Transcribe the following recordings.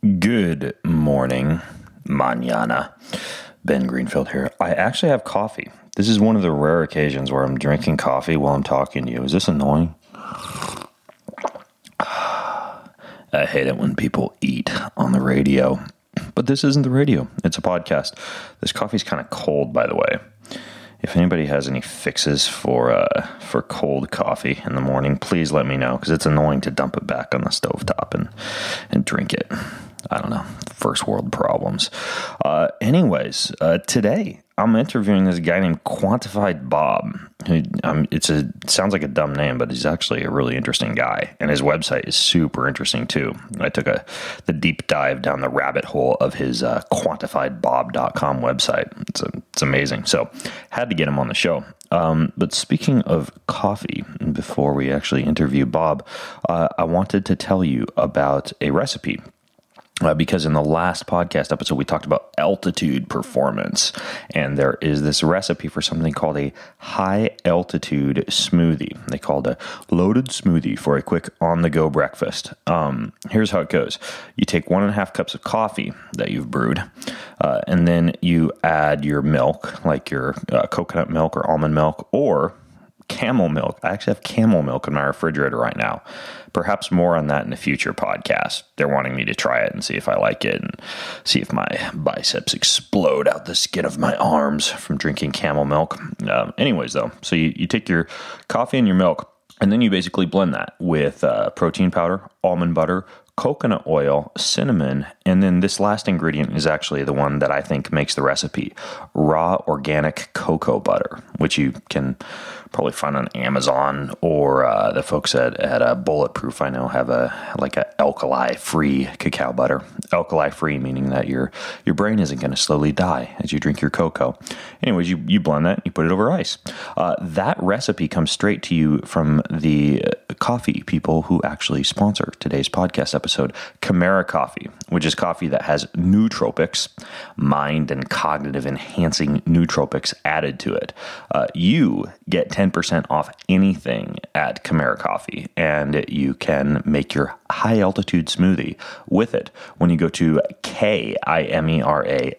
Good morning, mañana. Ben Greenfield here. I actually have coffee. This is one of the rare occasions where I'm drinking coffee while I'm talking to you. Is this annoying? I hate it when people eat on the radio. But this isn't the radio. It's a podcast. This coffee's kind of cold, by the way. If anybody has any fixes for cold coffee in the morning, please let me know, because it's annoying to dump it back on the stovetop and drink it. I don't know. First world problems. Anyways, today I'm interviewing this guy named Quantified Bob. It sounds like a dumb name, but he's actually a really interesting guy, and his website is super interesting too. I took the deep dive down the rabbit hole of his quantifiedbob.com website. It's amazing. So had to get him on the show. But speaking of coffee, before we actually interview Bob, I wanted to tell you about a recipe. Because in the last podcast episode, we talked about altitude performance, and there is this recipe for something called a high altitude smoothie. They call it a loaded smoothie for a quick on-the-go breakfast. Here's how it goes. You take 1.5 cups of coffee that you've brewed, and then you add your milk, like your coconut milk or almond milk, or camel milk. I actually have camel milk in my refrigerator right now. Perhaps more on that in a future podcast. They're wanting me to try it and see if I like it and see if my biceps explode out the skin of my arms from drinking camel milk. Anyways, though, so you take your coffee and your milk, and then you basically blend that with protein powder, almond butter, coconut oil, cinnamon, and then this last ingredient is actually the one that I think makes the recipe, raw organic cocoa butter, which you can probably find on Amazon, or the folks at Bulletproof, I know, have a alkali-free cacao butter. Alkali-free meaning that your brain isn't going to slowly die as you drink your cocoa. Anyways, you blend that, you put it over ice. That recipe comes straight to you from the coffee people who actually sponsor today's podcast episode, Chimera Coffee, which is coffee that has nootropics, mind and cognitive enhancing nootropics added to it. You get 10% off anything at Chimera Coffee, and you can make your high altitude smoothie with it when you go to KIMERAKOFFEE,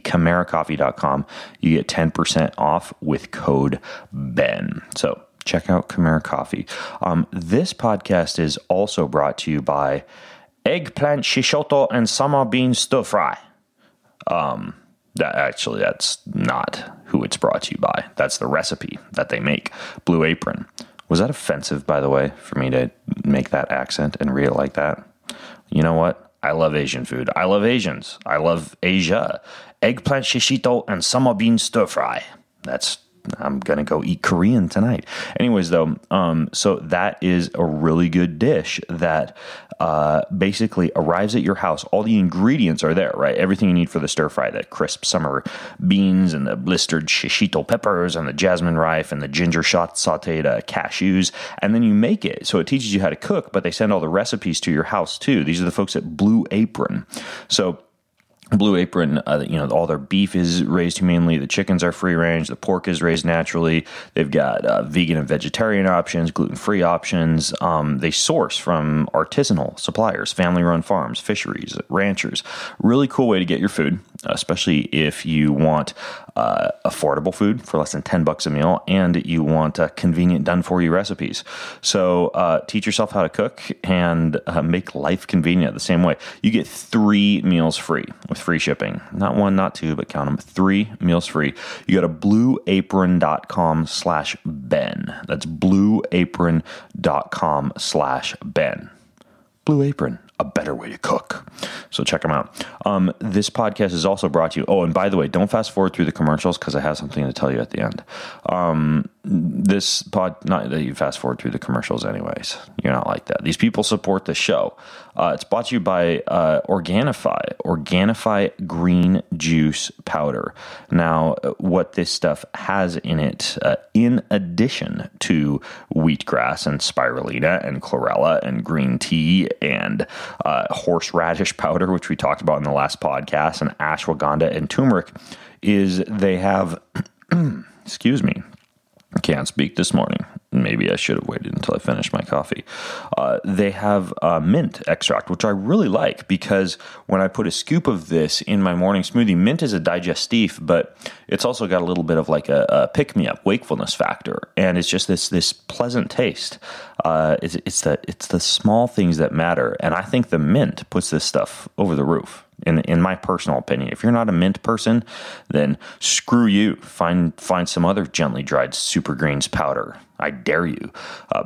ChimeraCoffee.com. You get 10% off with code BEN. So check out Chimera Coffee. This podcast is also brought to you by eggplant shishoto and summer bean stir fry. That's not who it's brought to you by. That's the recipe that they make. Blue Apron. Was that offensive, by the way, for me to make that accent and read it like that? You know what? I love Asian food. I love Asians. I love Asia. Eggplant shishito and summer bean stir fry. I'm going to go eat Korean tonight. Anyways, though, so that is a really good dish that basically arrives at your house. All the ingredients are there, right? Everything you need for the stir fry, the crisp summer beans and the blistered shishito peppers and the jasmine rice and the ginger sauteed cashews. And then you make it. So it teaches you how to cook, but they send all the recipes to your house too. These are the folks at Blue Apron. So Blue Apron, all their beef is raised humanely. The chickens are free range. The pork is raised naturally. They've got vegan and vegetarian options, gluten-free options. They source from artisanal suppliers, family-run farms, fisheries, ranchers. Really cool way to get your food, especially if you want affordable food for less than $10 a meal, and you want convenient, done-for-you recipes. So teach yourself how to cook and make life convenient the same way. You get 3 meals free with free shipping. Not 1, not 2, but count them. 3 meals free. You go to blueapron.com/Ben. That's blueapron.com/Ben. Blue Apron, a better way to cook. So check them out. This podcast is also brought to you. Oh, and by the way, don't fast forward through the commercials, because I have something to tell you at the end. Not that you fast forward through the commercials anyways. You're not like that. These people support the show. It's brought to you by Organifi green juice powder. Now, what this stuff has in it, in addition to wheatgrass and spirulina and chlorella and green tea and horseradish powder, which we talked about in the last podcast, and ashwagandha and turmeric, is they have, excuse me, I can't speak this morning. Maybe I should have waited until I finished my coffee. They have mint extract, which I really like because when I put a scoop of this in my morning smoothie, mint is a digestif, but it's also got a little bit of like a pick-me-up wakefulness factor, and it's just this pleasant taste. It's the small things that matter, and I think the mint puts this stuff over the roof. In my personal opinion, if you're not a mint person, then screw you. Find some other gently dried super greens powder. I dare you.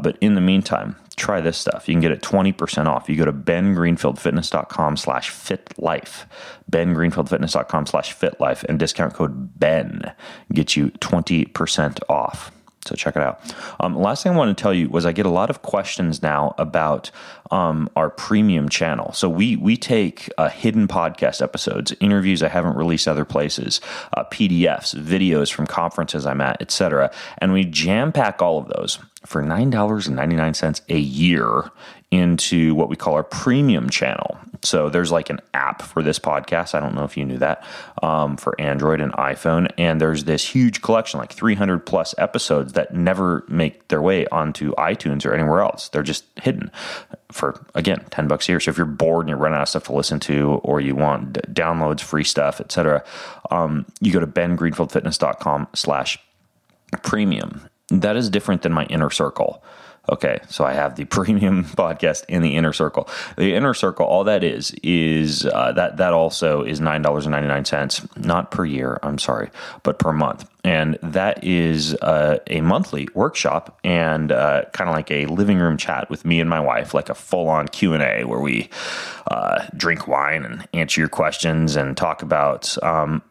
But in the meantime, try this stuff. You can get it 20% off. You go to bengreenfieldfitness.com/fitlife. bengreenfieldfitness.com/fitlife, and discount code BEN gets you 20% off. So check it out. Last thing I want to tell you was I get a lot of questions now about our premium channel. So we take hidden podcast episodes, interviews I haven't released other places, PDFs, videos from conferences I'm at, etc. And we jam pack all of those for $9.99 a year into what we call our premium channel. So there's like an app for this podcast. I don't know if you knew that, for Android and iPhone. And there's this huge collection, like 300 plus episodes that never make their way onto iTunes or anywhere else. They're just hidden for, again, $10 a year. So if you're bored and you're running out of stuff to listen to, or you want downloads, free stuff, etc., you go to bengreenfieldfitness.com/premium. That is different than my inner circle. Okay, so I have the premium podcast in the inner circle. The inner circle, all that is that also is $9.99, not per year, I'm sorry, but per month. And that is a monthly workshop and kind of like a living room chat with me and my wife, like a full-on Q&A where we drink wine and answer your questions and talk about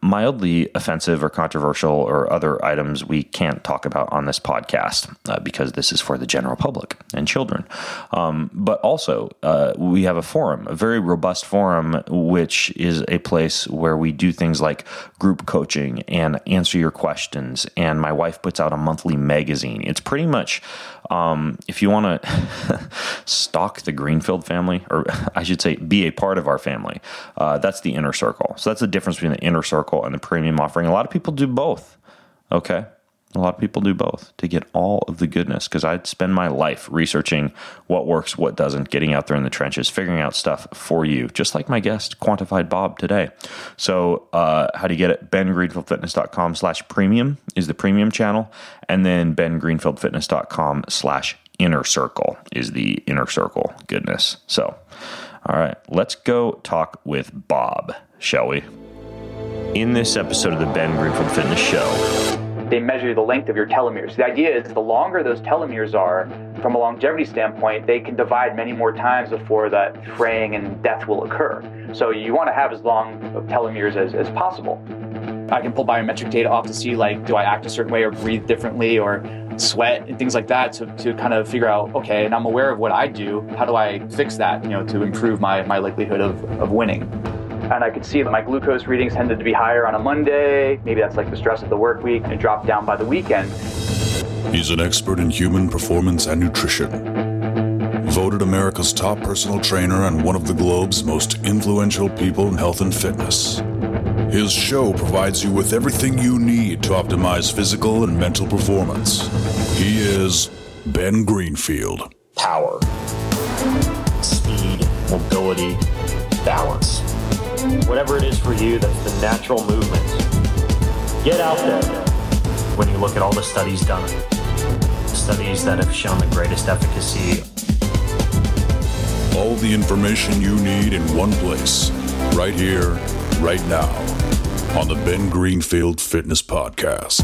mildly offensive or controversial or other items we can't talk about on this podcast because this is for the general public and children. But also, we have a forum, a very robust forum, which is a place where we do things like group coaching and answer your questions. And my wife puts out a monthly magazine. It's pretty much, if you want to stalk the Greenfield family, or I should say be a part of our family, that's the inner circle. So that's the difference between the inner circle and the premium offering. A lot of people do both, okay? A lot of people do both to get all of the goodness, because I'd spend my life researching what works, what doesn't, getting out there in the trenches, figuring out stuff for you, just like my guest, Quantified Bob, today. So how do you get it? bengreenfieldfitness.com/premium is the premium channel, and then bengreenfieldfitness.com/inner circle is the inner circle goodness. So, all right, let's go talk with Bob, shall we? In this episode of the Ben Greenfield Fitness Show, they measure the length of your telomeres. The idea is the longer those telomeres are, from a longevity standpoint, they can divide many more times before that fraying and death will occur. So you want to have as long of telomeres as possible. I can pull biometric data off to see, like, do I act a certain way or breathe differently or sweat and things like that to kind of figure out, okay, and I'm aware of what I do, how do I fix that, to improve my likelihood of winning. And I could see that my glucose readings tended to be higher on a Monday. Maybe that's like the stress of the work week, and it dropped down by the weekend. He's an expert in human performance and nutrition. Voted America's top personal trainer and one of the globe's most influential people in health and fitness. His show provides you with everything you need to optimize physical and mental performance. He is Ben Greenfield. Power, speed, mobility, balance. Whatever it is for you, that's the natural movement. Get out there. When you look at all the studies done, studies that have shown the greatest efficacy. All the information you need in one place, right here, right now, on the Ben Greenfield Fitness Podcast.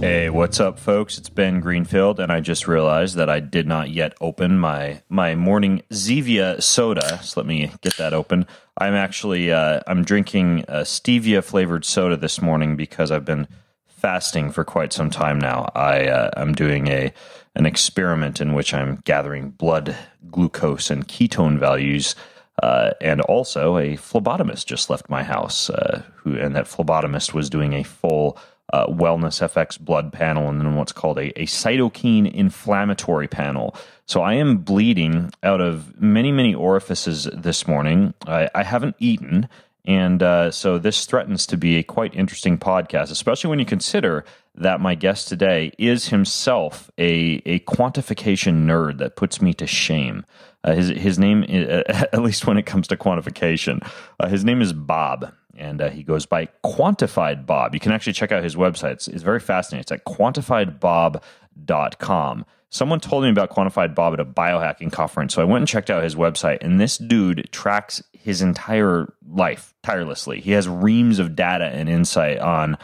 Hey, what's up, folks? It's Ben Greenfield, and I just realized that I did not yet open my morning Zevia soda. So let me get that open. I'm actually I'm drinking a stevia-flavored soda this morning because I've been fasting for quite some time now. I'm doing an experiment in which I'm gathering blood glucose and ketone values, and also a phlebotomist just left my house, and that phlebotomist was doing a full Wellness FX blood panel, and then what's called a cytokine inflammatory panel. So I am bleeding out of many, many orifices this morning. I haven't eaten, and so this threatens to be a quite interesting podcast, especially when you consider that my guest today is himself a quantification nerd that puts me to shame. His name, at least when it comes to quantification, his name is Bob. And he goes by Quantified Bob. You can actually check out his website. It's very fascinating. It's at quantifiedbob.com. Someone told me about Quantified Bob at a biohacking conference, so I went and checked out his website, and this dude tracks his entire life tirelessly. He has reams of data and insight on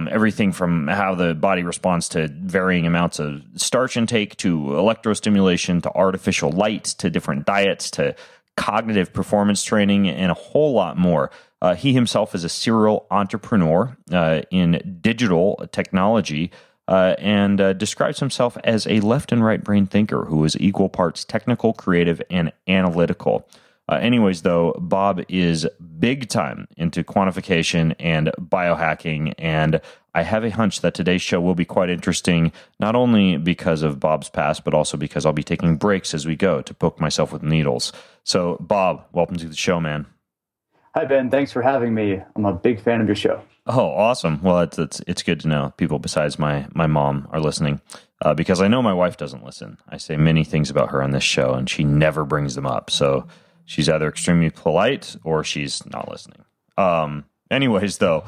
everything from how the body responds to varying amounts of starch intake, to electrostimulation, to artificial light, to different diets, to cognitive performance training, and a whole lot more. He himself is a serial entrepreneur in digital technology and describes himself as a left and right brain thinker who is equal parts technical, creative, and analytical. Anyways, though, Bob is big time into quantification and biohacking, and I have a hunch that today's show will be quite interesting, not only because of Bob's past, but also because I'll be taking breaks as we go to poke myself with needles. So, Bob, welcome to the show, man. Hi, Ben. Thanks for having me. I'm a big fan of your show. Oh, awesome. Well, it's good to know people besides my mom are listening because I know my wife doesn't listen. I say many things about her on this show, and she never brings them up. So she's either extremely polite or she's not listening. Anyways, though,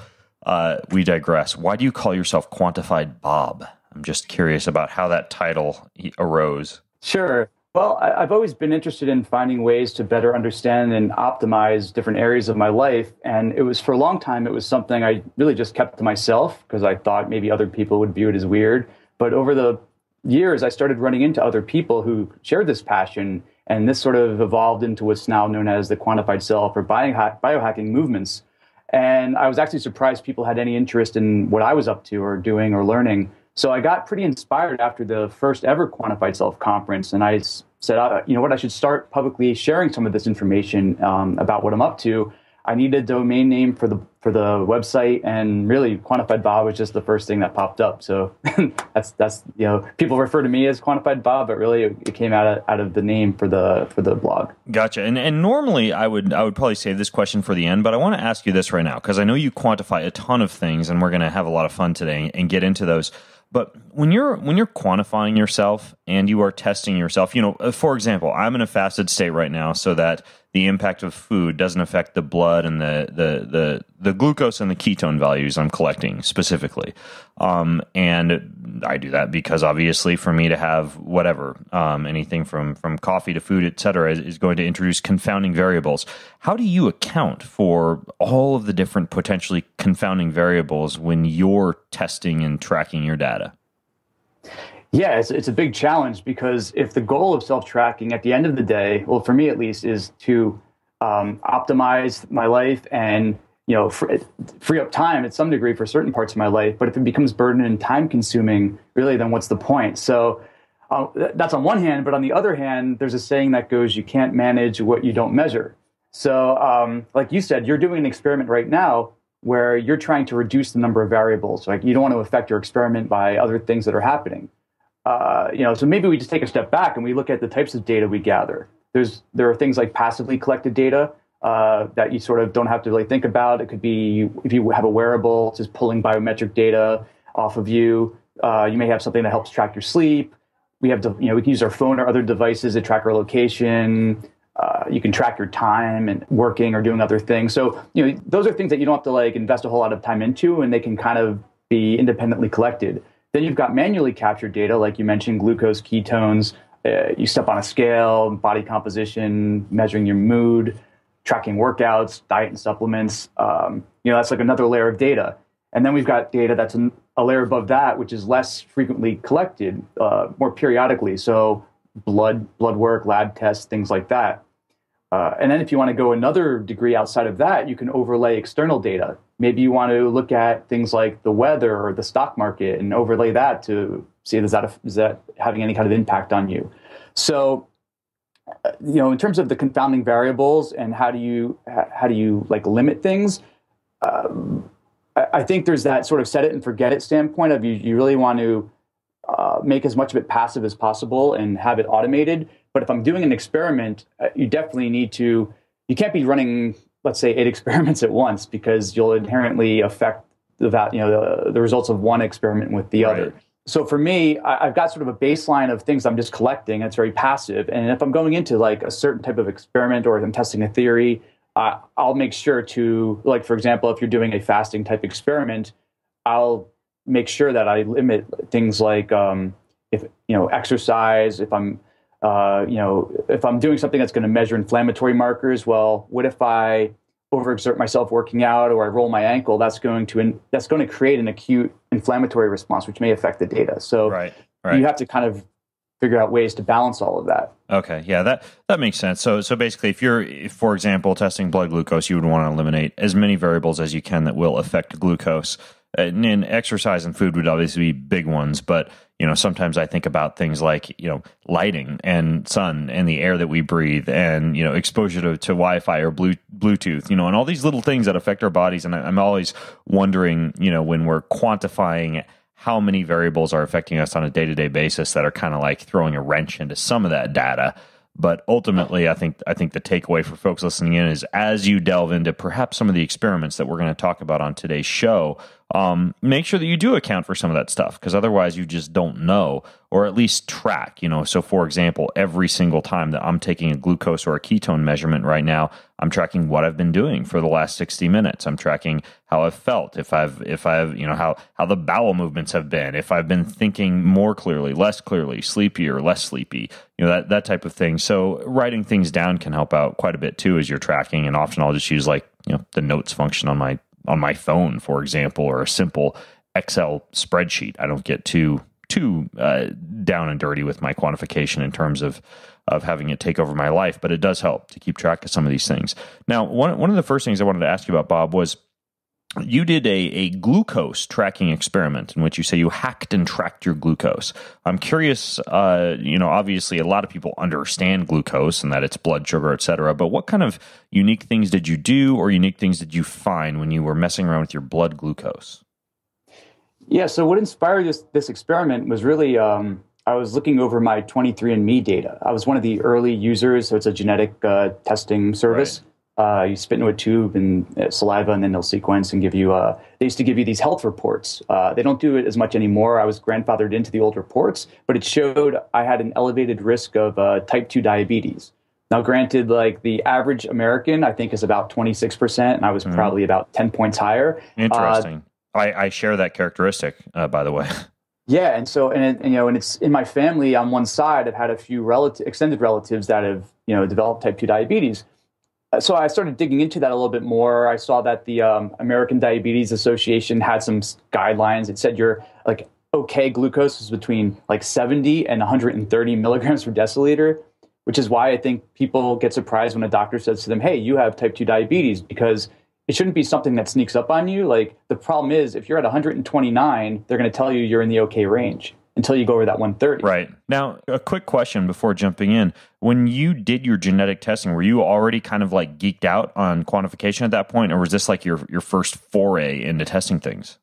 we digress. Why do you call yourself Quantified Bob? I'm just curious about how that title arose. Sure. Well, I've always been interested in finding ways to better understand and optimize different areas of my life. And it was, for a long time, it was something I really just kept to myself because I thought maybe other people would view it as weird. But over the years, I started running into other people who shared this passion. And this sort of evolved into what's now known as the quantified self or biohacking movements. And I was actually surprised people had any interest in what I was up to or doing or learning. So I got pretty inspired after the first ever Quantified Self conference, and I said, you know what, I should start publicly sharing some of this information about what I'm up to. I need a domain name for the website, and really, Quantified Bob was just the first thing that popped up. So that's people refer to me as Quantified Bob, but really it came out of the name for the blog. Gotcha. And normally I would probably save this question for the end, but I want to ask you this right now because I know you quantify a ton of things, and we're going to have a lot of fun today and get into those. But when you're quantifying yourself and you are testing yourself, for example, I'm in a fasted state right now so that the impact of food doesn't affect the blood and the glucose and the ketone values I'm collecting specifically. And I do that because obviously for me to have whatever, anything from coffee to food, et cetera, is going to introduce confounding variables. How do you account for all of the different potentially confounding variables when you're testing and tracking your data? Yeah, it's a big challenge because if the goal of self-tracking at the end of the day, well, for me at least, is to optimize my life and free up time at some degree for certain parts of my life, but if it becomes burden and time consuming, really, then what's the point? So that's on one hand, but on the other hand, there's a saying that goes, you can't manage what you don't measure. So like you said, you're doing an experiment right now where you're trying to reduce the number of variables. Like you don't want to affect your experiment by other things that are happening. So maybe we just take a step back and we look at the types of data we gather. There are things like passively collected data that you sort of don't have to really think about. It could be if you have a wearable, it's just pulling biometric data off of you. You may have something that helps track your sleep. We can use our phone or other devices to track our location. You can track your time and working or doing other things. So, those are things that you don't have to invest a whole lot of time into, and they can kind of be independently collected. Then you've got manually captured data, like you mentioned, glucose, ketones. You step on a scale, body composition, measuring your mood, tracking workouts, diet and supplements. That's like another layer of data. And then we've got data that's a layer above that, which is less frequently collected, more periodically. So blood work, lab tests, things like that. And then if you want to go another degree outside of that, you can overlay external data. Maybe you want to look at things like the weather or the stock market and overlay that to see is that having any kind of impact on you. So, in terms of the confounding variables and how do you limit things, I think there's that sort of set it and forget it standpoint of you really want to make as much of it passive as possible and have it automated. But if I'm doing an experiment, you definitely need to, you can't be running, let's say, 8 experiments at once, because you'll inherently affect the results of one experiment with the other. So for me, I've got sort of a baseline of things I'm just collecting. It's very passive. And if I'm going into like a certain type of experiment or if I'm testing a theory, I'll make sure to, like, for example, if you're doing a fasting type experiment, I'll make sure that I limit things like if exercise, if I'm if I'm doing something that's going to measure inflammatory markers. Well, what if I overexert myself working out, or I roll my ankle? That's going to create an acute inflammatory response, which may affect the data. So you have to kind of figure out ways to balance all of that. Okay, yeah, that makes sense. So basically, if for example, testing blood glucose, you would want to eliminate as many variables as you can that will affect glucose. And exercise and food would obviously be big ones, but sometimes I think about things like lighting and sun and the air that we breathe, and exposure to Wi-Fi or Bluetooth, and all these little things that affect our bodies. And I'm always wondering, when we're quantifying how many variables are affecting us on a day-to-day basis that are kind of like throwing a wrench into some of that data. But ultimately, I think the takeaway for folks listening in is, as you delve into perhaps some of the experiments that we're going to talk about on today's show, make sure that you do account for some of that stuff, because otherwise you just don't know, or at least track. So for example, every single time that I'm taking a glucose or a ketone measurement right now, I'm tracking what I've been doing for the last 60 minutes. I'm tracking how I've felt, if I've how the bowel movements have been, if I've been thinking more clearly, less clearly, sleepier, less sleepy, that type of thing. So writing things down can help out quite a bit too as you're tracking. And often I'll just use the notes function on my phone, for example, or a simple Excel spreadsheet. I don't get too down and dirty with my quantification in terms of having it take over my life, but it does help to keep track of some of these things. Now, one of the first things I wanted to ask you about, Bob, was you did a glucose tracking experiment in which you say you hacked and tracked your glucose. I'm curious, obviously a lot of people understand glucose and that it's blood sugar, et cetera, but what kind of unique things did you do, or unique things did you find when you were messing around with your blood glucose? Yeah, so what inspired this experiment was really, I was looking over my 23andMe data. I was one of the early users, so it's a genetic testing service. Right. You spit into a tube and saliva, and then they'll sequence and give you, they used to give you these health reports. They don't do it as much anymore. I was grandfathered into the old reports, but it showed I had an elevated risk of type 2 diabetes. Now, granted, like the average American, I think is about 26%, and I was probably about 10 points higher. Interesting. I share that characteristic, by the way. Yeah, and so and it's in my family. On one side, I've had a few extended relatives that have developed type 2 diabetes. So I started digging into that a little bit more. I saw that the American Diabetes Association had some guidelines. It said your okay glucose is between 70 and 130 milligrams per deciliter, which is why I think people get surprised when a doctor says to them, "Hey, you have type 2 diabetes," because it shouldn't be something that sneaks up on you. The problem is, if you're at 129, they're going to tell you you're in the okay range until you go over that 130. Right. Now, a quick question before jumping in. When you did your genetic testing, were you already kind of geeked out on quantification at that point, or was this your first foray into testing things?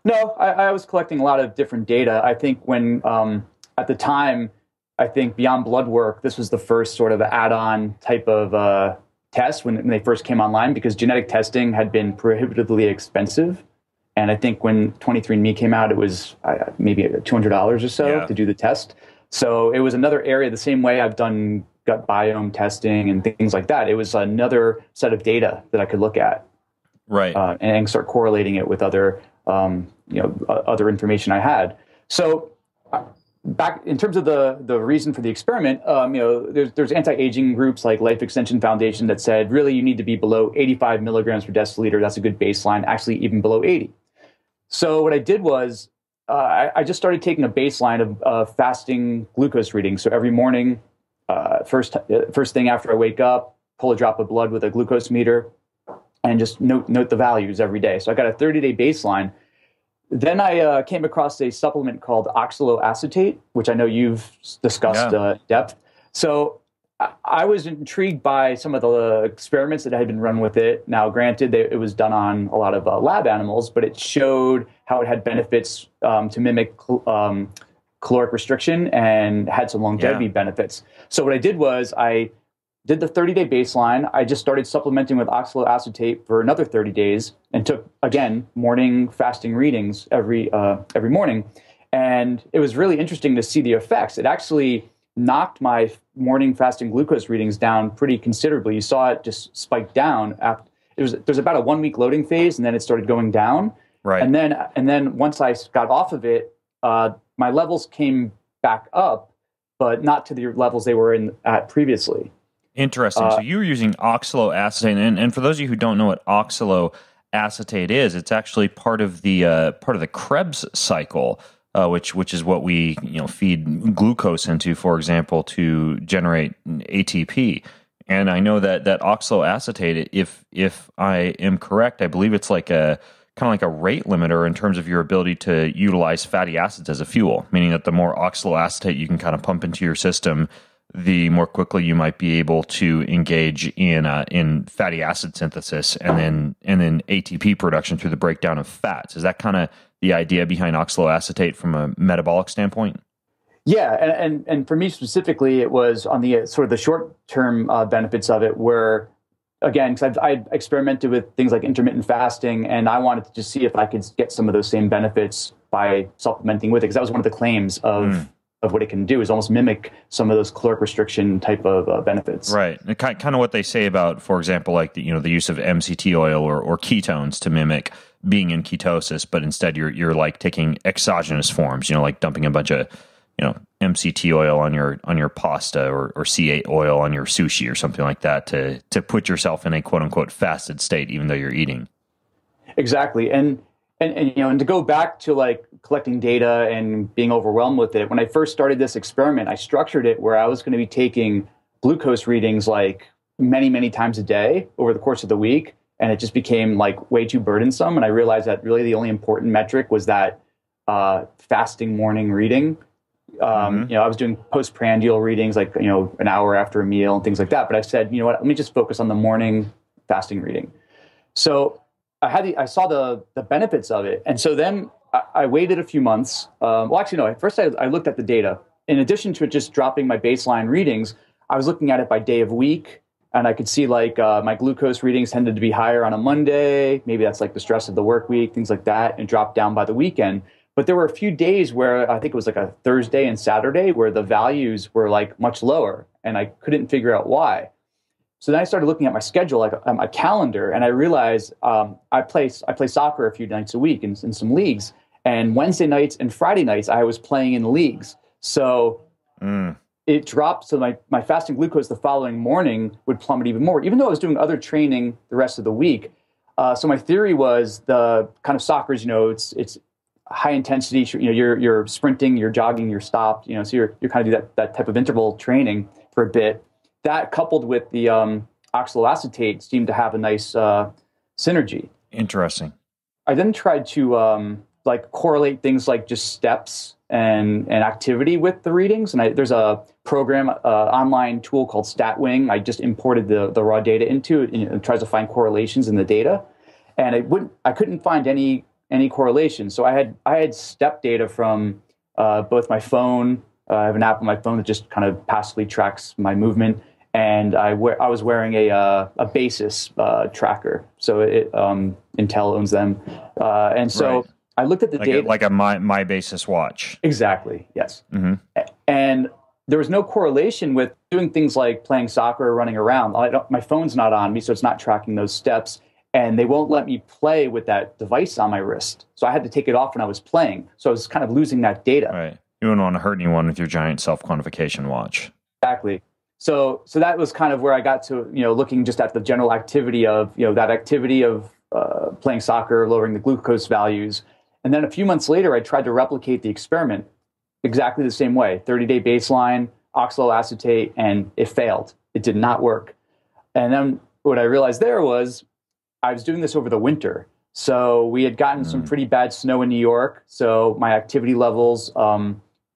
No, I was collecting a lot of different data. I think when, at the time, I think beyond blood work, this was the first sort of add-on type of test when they first came online, because genetic testing had been prohibitively expensive. And I think when 23andMe came out, it was maybe $200 or so to do the test. So it was another area, the same way I've done gut biome testing and things like that. It was another set of data that I could look at, right, and start correlating it with other, other information I had. So back in terms of the reason for the experiment, there's anti-aging groups like Life Extension Foundation that said really you need to be below 85 milligrams per deciliter. That's a good baseline. Actually, even below 80. So what I did was I just started taking a baseline of fasting glucose readings. So every morning, first thing after I wake up, pull a drop of blood with a glucose meter, and just note the values every day. So I got a 30-day baseline. Then I came across a supplement called oxaloacetate, which I know you've discussed in depth. So I was intrigued by some of the experiments that had been run with it. Now, granted, it was done on a lot of lab animals, but it showed how it had benefits to mimic caloric restriction and had some longevity benefits. So what I did was I did the 30-day baseline. I just started supplementing with oxaloacetate for another 30 days and took, again, morning fasting readings every morning. And it was really interesting to see the effects. It actually knocked my morning fasting glucose readings down pretty considerably. You saw it just spike down. There's about a 1 week loading phase, and then it started going down. Right. And then once I got off of it, my levels came back up, but not to the levels they were at previously. Interesting. So you were using oxaloacetate, and for those of you who don't know what oxaloacetate is, it's actually part of the Krebs cycle. Which is what we feed glucose into, for example, to generate ATP. And I know that oxaloacetate, if I am correct, I believe it's like a kind of like a rate limiter in terms of your ability to utilize fatty acids as a fuel. Meaning that the more oxaloacetate you can kind of pump into your system, the more quickly you might be able to engage in fatty acid synthesis and then ATP production through the breakdown of fats. Is that kind of the idea behind oxaloacetate from a metabolic standpoint? Yeah, and for me specifically, it was on the sort of the short-term benefits of it where, again, because I experimented with things like intermittent fasting, and I wanted to just see if I could get some of those same benefits by supplementing with it, because that was one of the claims of what it can do, is almost mimic some of those caloric restriction type of benefits. Right. Kind of what they say about, for example, like the use of MCT oil or ketones to mimic being in ketosis, but instead you're like taking exogenous forms, like dumping a bunch of MCT oil on your pasta or C8 oil on your sushi or something like that to put yourself in a quote unquote fasted state, even though you're eating. Exactly. And to go back to like collecting data and being overwhelmed with it, when I first started this experiment, I structured it where I was going to be taking glucose readings like many, many times a day over the course of the week. And it just became like way too burdensome. And I realized that really the only important metric was that fasting morning reading. I was doing postprandial readings, like, an hour after a meal and things like that. But I said, you know what, let me just focus on the morning fasting reading. So I saw the benefits of it. And so then I waited a few months. At first I looked at the data. In addition to it just dropping my baseline readings, I was looking at it by day of week. And I could see like my glucose readings tended to be higher on a Monday. Maybe that's like the stress of the work week, things like that, and drop down by the weekend. But there were a few days where I think it was like a Thursday and Saturday where the values were like much lower, and I couldn't figure out why. So then I started looking at my schedule, like my calendar, and I realized I play soccer a few nights a week in some leagues, and Wednesday nights and Friday nights I was playing in leagues. So it dropped, so my fasting glucose the following morning would plummet even more, even though I was doing other training the rest of the week. So my theory was the kind of soccer is, it's high intensity. You're sprinting, you're jogging, you're stopped. So you're kind of do that type of interval training for a bit. That coupled with the oxaloacetate seemed to have a nice synergy. Interesting. I then tried to correlate things like just steps and activity with the readings. And there's a program, online tool called StatWing. I just imported the raw data into it, and it tries to find correlations in the data. And I couldn't find any correlation. So I had step data from both my phone. I have an app on my phone that just kind of passively tracks my movement. And I was wearing a Basis tracker. So Intel owns them. And so right. I looked at the data. Like a My Basis watch. Exactly, yes. Mm-hmm. And there was no correlation with doing things like playing soccer or running around. My phone's not on me, so it's not tracking those steps. And they won't let me play with that device on my wrist. So I had to take it off when I was playing. So I was kind of losing that data. Right. You wouldn't want to hurt anyone with your giant self-quantification watch. Exactly. So that was kind of where I got to, looking just at the general activity of, that activity of playing soccer, lowering the glucose values. And then a few months later, I tried to replicate the experiment exactly the same way, 30-day baseline, oxaloacetate, and it failed. It did not work. And then what I realized there was I was doing this over the winter. So we had gotten some pretty bad snow in New York. So my activity levels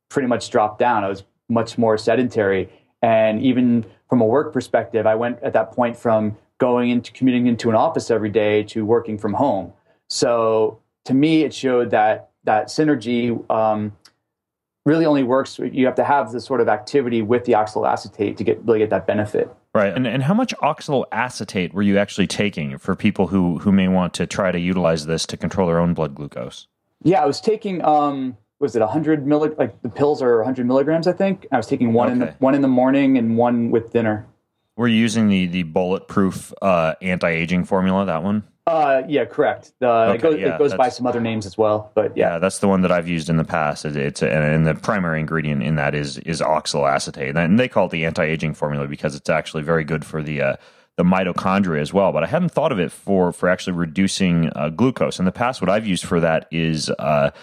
pretty much dropped down. I was much more sedentary. And even from a work perspective, I went at that point from commuting into an office every day to working from home. So to me, it showed that synergy really only works. You have to have this sort of activity with the oxaloacetate to really get that benefit. Right. And how much oxaloacetate were you actually taking for people who may want to try to utilize this to control their own blood glucose? Yeah, I was taking, was it 100 milligrams? Like the pills are 100 milligrams, I think. I was taking one in the morning and one with dinner. Were you using the bulletproof anti-aging formula, that one? Yeah, correct. It goes by some other names as well, but yeah. That's the one that I've used in the past. And the primary ingredient in that is oxaloacetate, and they call it the anti-aging formula because it's actually very good for the mitochondria as well. But I hadn't thought of it for actually reducing glucose. In the past, what I've used for that is a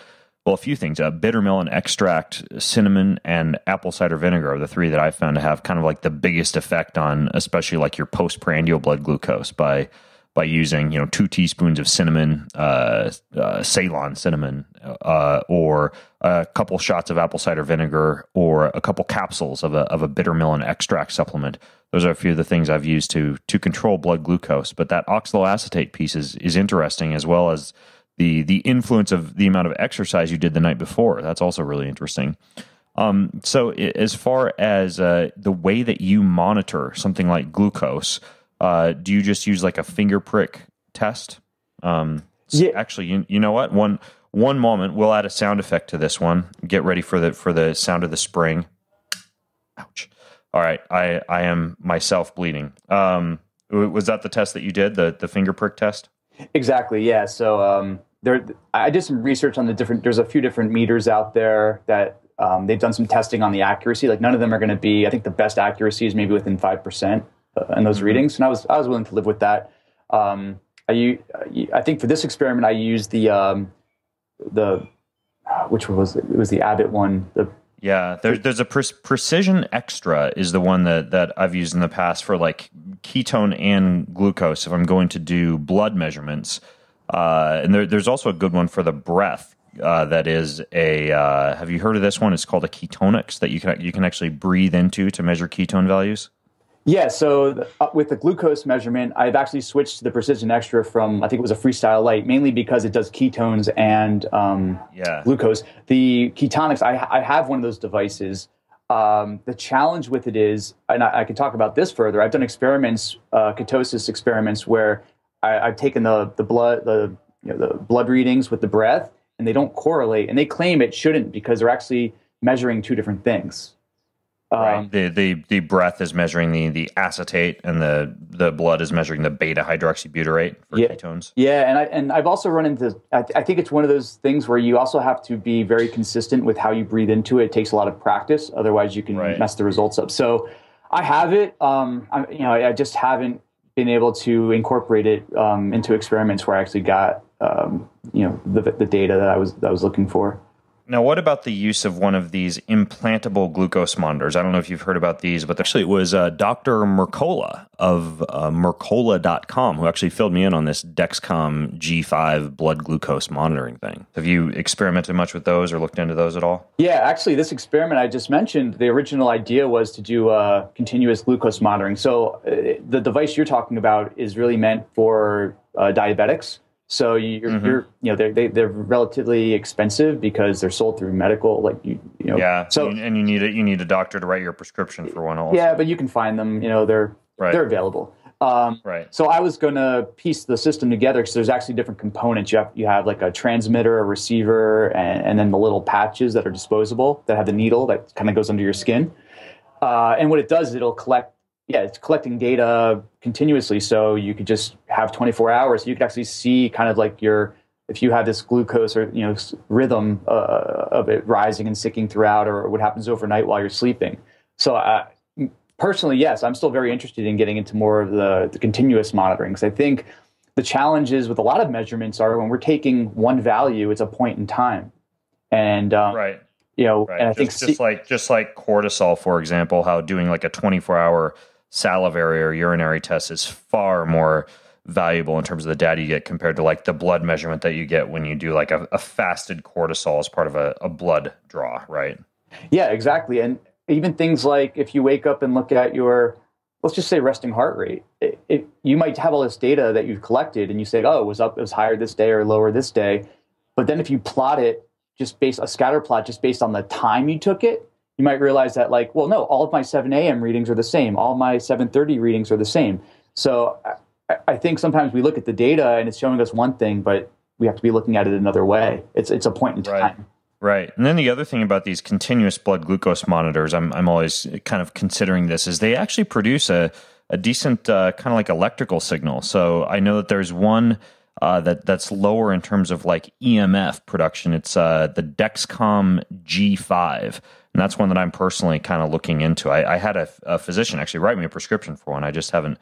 few things: bitter melon extract, cinnamon, and apple cider vinegar are the three that I've found to have kind of like the biggest effect on, especially like your postprandial blood glucose by using 2 teaspoons of cinnamon, Ceylon cinnamon, or a couple shots of apple cider vinegar, or a couple capsules of a bitter melon extract supplement. Those are a few of the things I've used to control blood glucose. But that oxaloacetate piece is interesting, as well as the influence of the amount of exercise you did the night before. That's also really interesting. So as far as the way that you monitor something like glucose, do you just use like a finger prick test? Yeah. Actually, you know what? One moment, we'll add a sound effect to this one. Get ready for the sound of the spring. Ouch. All right, I am myself bleeding. Was that the test that you did, the finger prick test? Exactly. Yeah. So I did some research on there's a few different meters out there that they've done some testing on the accuracy. Like none of them are going to be. I think the best accuracy is maybe within 5%. In those readings, and I was willing to live with that. I think for this experiment, I used the which one was it? It was the Abbott one. There's a Precision Extra is the one that I've used in the past for like ketone and glucose if I'm going to do blood measurements. And there's also a good one for the breath. That is have you heard of this one? It's called a Ketonix that you can actually breathe into to measure ketone values. Yeah, so with the glucose measurement, I've actually switched to the Precision Extra from, I think it was a Freestyle Light, mainly because it does ketones and glucose. The Ketonix, I have one of those devices. The challenge with it is, and I can talk about this further, I've done experiments, ketosis experiments, where I've taken the blood readings with the breath, and they don't correlate, and they claim it shouldn't because they're actually measuring two different things. Right. The breath is measuring the acetate, and the blood is measuring the beta hydroxybutyrate for ketones. Yeah, and I've also run into. I think it's one of those things where you also have to be very consistent with how you breathe into it. It takes a lot of practice, otherwise you can mess the results up. So I have it. I just haven't been able to incorporate it into experiments where I actually got the data that I was looking for. Now, what about the use of one of these implantable glucose monitors? I don't know if you've heard about these, but actually it was Dr. Mercola of Mercola.com who actually filled me in on this Dexcom G5 blood glucose monitoring thing. Have you experimented much with those or looked into those at all? Yeah, actually, this experiment I just mentioned, the original idea was to do continuous glucose monitoring. So the device you're talking about is really meant for diabetics. So they're relatively expensive because they're sold through medical, So and you need a doctor to write your prescription for one also. Yeah, but you can find them. They're available. So I was going to piece the system together because there's actually different components. You have like a transmitter, a receiver, and then the little patches that are disposable that have the needle that kind of goes under your skin. And what it does is it'll collect. Yeah, it's collecting data continuously, so you could just have 24 hours. You could actually see kind of like if you have this glucose or rhythm of it rising and sinking throughout, or what happens overnight while you're sleeping. So personally, yes, I'm still very interested in getting into more of the continuous monitoring, because I think the challenges with a lot of measurements are when we're taking one value, it's a point in time, and and I think just like cortisol, for example, how doing like a 24-hour salivary or urinary test is far more valuable in terms of the data you get compared to like the blood measurement that you get when you do like a fasted cortisol as part of a blood draw, right? Yeah, exactly. And even things like if you wake up and look at your let's just say resting heart rate. You might have all this data that you've collected and you say, oh, it was higher this day or lower this day. But then if you plot it a scatter plot just based on the time you took it, you might realize that like, well, no, all of my 7 a.m. readings are the same. All my 7:30 readings are the same. So I think sometimes we look at the data and it's showing us one thing, but we have to be looking at it another way. It's a point in time. Right. And then the other thing about these continuous blood glucose monitors, I'm always kind of considering this, is they actually produce a decent kind of like electrical signal. So I know that there's one that's lower in terms of like EMF production. It's the Dexcom G5. And that's one that I'm personally kind of looking into. I had a physician actually write me a prescription for one. I just haven't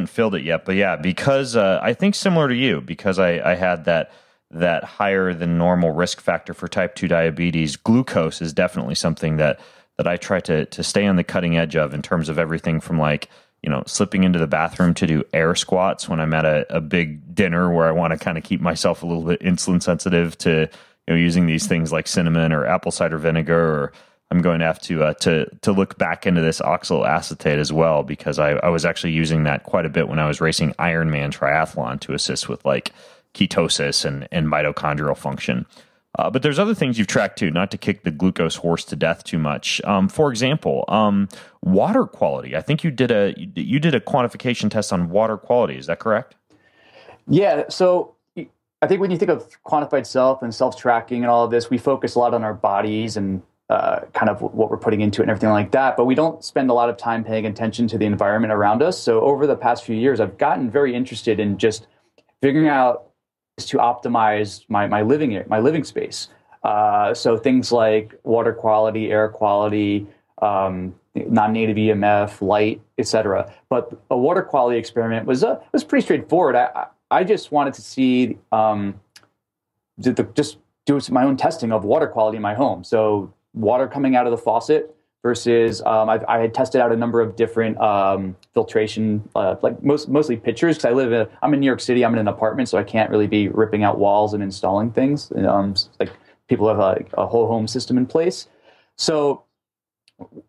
filled it yet. But yeah, because I think similar to you, because I had that higher than normal risk factor for type 2 diabetes, glucose is definitely something that I try to stay on the cutting edge of in terms of everything from like, slipping into the bathroom to do air squats when I'm at a big dinner where I want to kind of keep myself a little bit insulin sensitive to, using these things like cinnamon or apple cider vinegar, or I'm going to have to look back into this oxaloacetate as well, because I was actually using that quite a bit when I was racing Ironman triathlon to assist with like ketosis and mitochondrial function. But there's other things you've tracked too, not to kick the glucose horse to death too much. For example, water quality. I think you did a quantification test on water quality. Is that correct? Yeah. So I think when you think of quantified self and self-tracking and all of this, we focus a lot on our bodies and kind of what we're putting into it and everything like that. But we don't spend a lot of time paying attention to the environment around us. So over the past few years, I've gotten very interested in just figuring out to optimize my living space. So things like water quality, air quality, non-native EMF, light, etc. But a water quality experiment was pretty straightforward. I just wanted to see just do my own testing of water quality in my home. So water coming out of the faucet versus I had tested out a number of different filtration, like mostly pitchers, because I'm in New York City. I'm in an apartment, so I can't really be ripping out walls and installing things. Like people have a whole home system in place. So,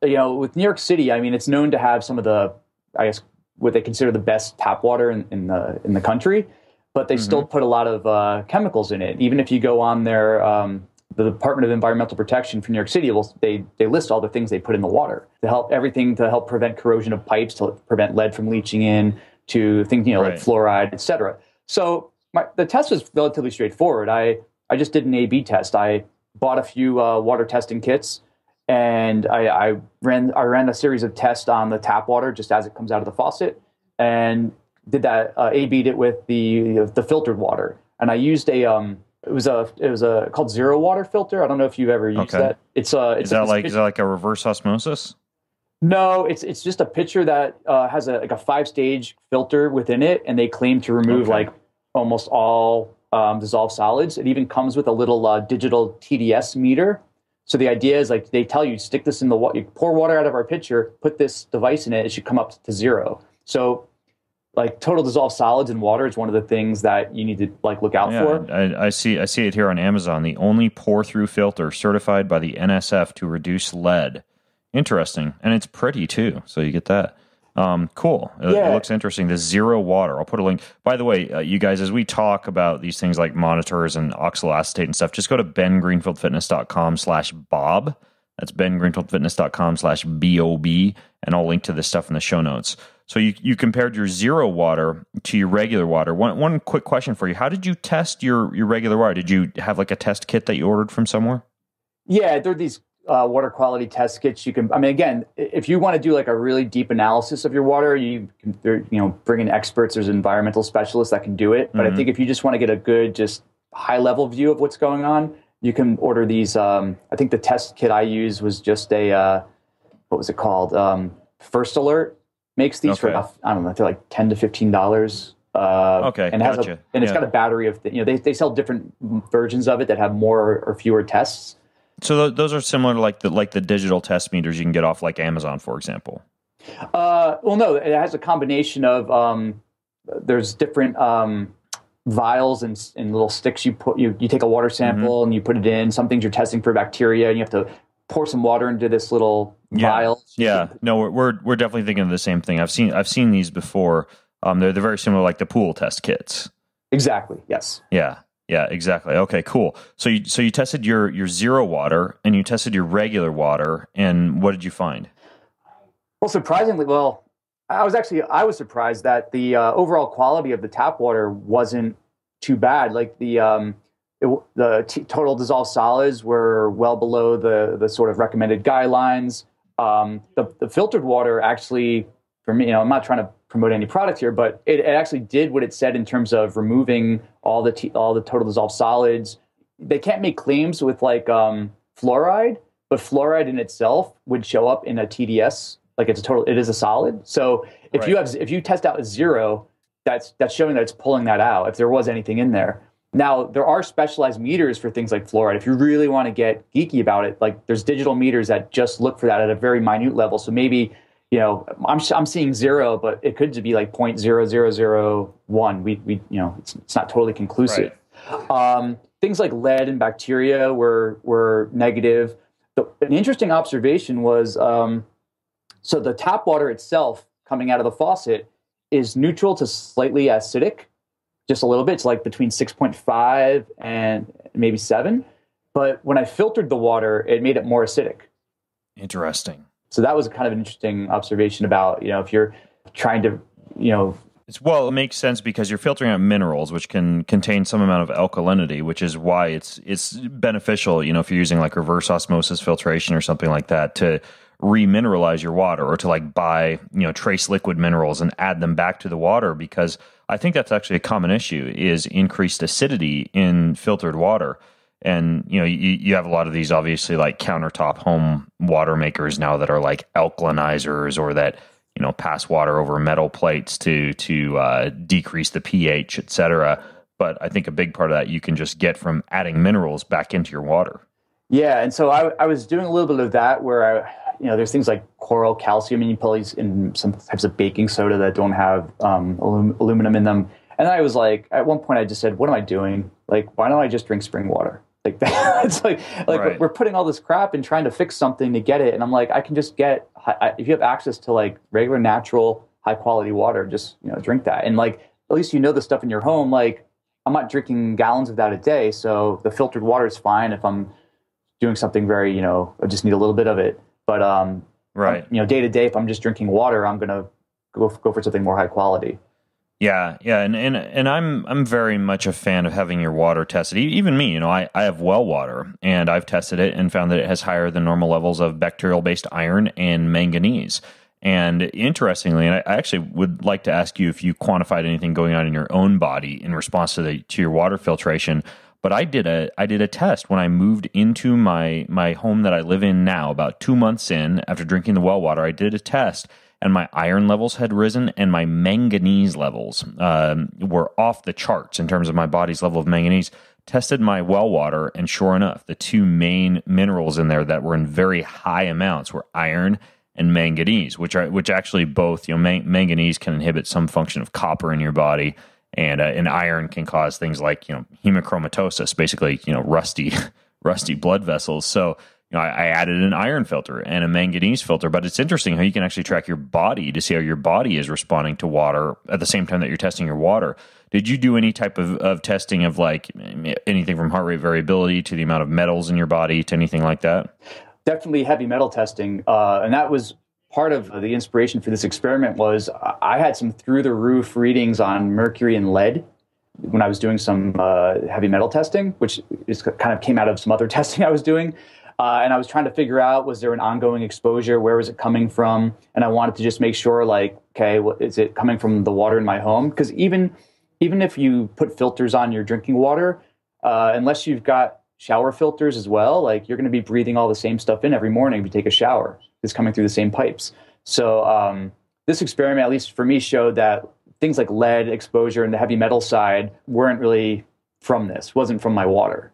with New York City, I mean, it's known to have some of the, I guess, what they consider the best tap water in the country, but they still put a lot of chemicals in it. Even if you go on their the Department of Environmental Protection for New York City, they list all the things they put in the water to help prevent corrosion of pipes, to prevent lead from leaching in, to things like fluoride, etc. So the test was relatively straightforward. I just did an A/B test. I bought a few water testing kits, and I ran a series of tests on the tap water just as it comes out of the faucet, and did that A/B'd it with the filtered water, and I used it was called Zero Water filter. I don't know if you've ever used that. Is that like a reverse osmosis? No, it's just a pitcher that has a 5-stage filter within it, and they claim to remove like almost all dissolved solids. It even comes with a little digital TDS meter. So the idea is like they tell you, stick this in the water, you pour water out of our pitcher, put this device in it, it should come up to zero. So like total dissolved solids in water is one of the things that you need to like look out for. I see it here on Amazon. The only pour-through filter certified by the NSF to reduce lead. Interesting, and it's pretty too. So you get that. Cool. It looks interesting. The Zero Water. I'll put a link. By the way, you guys, as we talk about these things like monitors and oxaloacetate and stuff, just go to bengreenfieldfitness.com/Bob. That's bengreenfieldfitness.com/BOB, and I'll link to this stuff in the show notes. So you compared your Zero Water to your regular water. One quick question for you. How did you test your regular water? Did you have like a test kit that you ordered from somewhere? Yeah, there are these water quality test kits. You can, I mean, again, if you want to do like a really deep analysis of your water, you can, bring in experts. There's environmental specialists that can do it. But I think if you just want to get a good, just high level view of what's going on, you can order these. I think the test kit I used was just what was it called? First Alert makes these for, I don't know, they're like $10 to $15. And it's got a battery of, they sell different versions of it that have more or fewer tests. So those are similar to like the digital test meters you can get off like Amazon, for example. Well, no, it has a combination of there's different vials and little sticks. You take a water sample and you put it in. Some things you're testing for bacteria, and you have to pour some water into this little vial. Yeah. No, we're definitely thinking of the same thing. I've seen these before. They're very similar, like the pool test kits. Exactly. Yes. Yeah. Yeah, exactly. Okay, cool. So you tested your zero water and you tested your regular water, and what did you find? Well, surprisingly, I was surprised that the overall quality of the tap water wasn't too bad. Like the total dissolved solids were well below the sort of recommended guidelines. The filtered water actually, for me, I'm not trying to promote any product here, but it actually did what it said in terms of removing all the total dissolved solids. They can't make claims with like fluoride, but fluoride in itself would show up in a TDS. Like it is a solid. So if you test out a zero, that's showing that it's pulling that out if there was anything in there. Now, there are specialized meters for things like fluoride. If you really want to get geeky about it, like there's digital meters that just look for that at a very minute level. So maybe, I'm seeing zero, but it could be like 0.0001. It's not totally conclusive. Right. Things like lead and bacteria were negative. An interesting observation was, so the tap water itself coming out of the faucet is neutral to slightly acidic, just a little bit. It's like between 6.5 and maybe 7. But when I filtered the water, it made it more acidic. Interesting. So that was kind of an interesting observation about, if you're trying to, it makes sense because you're filtering out minerals, which can contain some amount of alkalinity, which is why it's beneficial, if you're using like reverse osmosis filtration or something like that to remineralize your water, or to like buy, trace liquid minerals and add them back to the water, because I think that's actually a common issue is increased acidity in filtered water. And, you have a lot of these obviously like countertop home water makers now that are like alkalinizers, or that, pass water over metal plates to decrease the pH, et cetera. But I think a big part of that you can just get from adding minerals back into your water. Yeah. And so I was doing a little bit of that where there's things like coral calcium, and you put these in some types of baking soda that don't have aluminum in them. And I was like, at one point I just said, what am I doing? Like, why don't I just drink spring water? Like that. It's like right. We're putting all this crap and trying to fix something to get it. And I'm like, I can just get, if you have access to like regular, natural, high quality water, just, drink that. And like, at least the stuff in your home. Like, I'm not drinking gallons of that a day. So the filtered water is fine if I'm doing something very, I just need a little bit of it. But, right. Day to day, if I'm just drinking water, I'm going to go for something more high quality. Yeah, and I'm very much a fan of having your water tested. Even me, I have well water, and I've tested it and found that it has higher than normal levels of bacterial-based iron and manganese. And interestingly, and I actually would like to ask you if you quantified anything going on in your own body in response to your water filtration. But I did a test when I moved into my home that I live in now, about 2 months in after drinking the well water. I did a test. And my iron levels had risen, and my manganese levels were off the charts in terms of my body's level of manganese. Tested my well water, and sure enough, the two main minerals in there that were in very high amounts were iron and manganese, which actually both, manganese can inhibit some function of copper in your body, and iron can cause things like hemochromatosis, basically rusty blood vessels. So. I added an iron filter and a manganese filter, but it's interesting how you can actually track your body to see how your body is responding to water at the same time that you're testing your water. Did you do any type of testing of like anything from heart rate variability to the amount of metals in your body to anything like that? Definitely heavy metal testing. And that was part of the inspiration for this experiment. Was I had some through the roof readings on mercury and lead when I was doing some heavy metal testing, which is kind of came out of some other testing I was doing. And I was trying to figure out, was there an ongoing exposure? Where was it coming from? And I wanted to just make sure, like, okay, is it coming from the water in my home? Because even if you put filters on your drinking water, unless you've got shower filters as well, like you're going to be breathing all the same stuff in every morning if you take a shower. It's coming through the same pipes. So this experiment, at least for me, showed that things like lead exposure and the heavy metal side weren't really from this, wasn't from my water.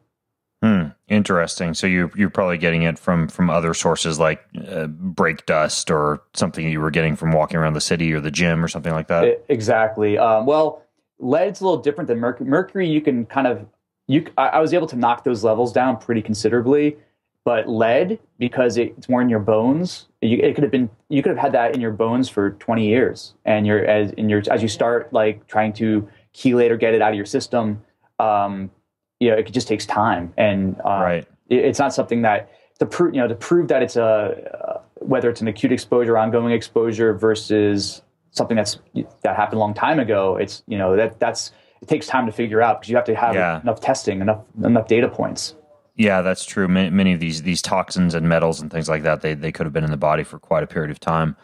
Interesting. So you're probably getting it from other sources like brake dust or something you were getting from walking around the city or the gym or something like that? Exactly. Well, lead's a little different than mercury. Mercury, you can I was able to knock those levels down pretty considerably. But lead, because it's more in your bones, you could have had that in your bones for 20 years, and as you start like trying to chelate or get it out of your system, it just takes time, and it's not something that to prove that it's whether it's an acute exposure, ongoing exposure versus something that happened a long time ago. It's it takes time to figure out because you have to have enough testing, enough data points. Yeah, that's true. Many of these toxins and metals and things like that, they could have been in the body for quite a period of time.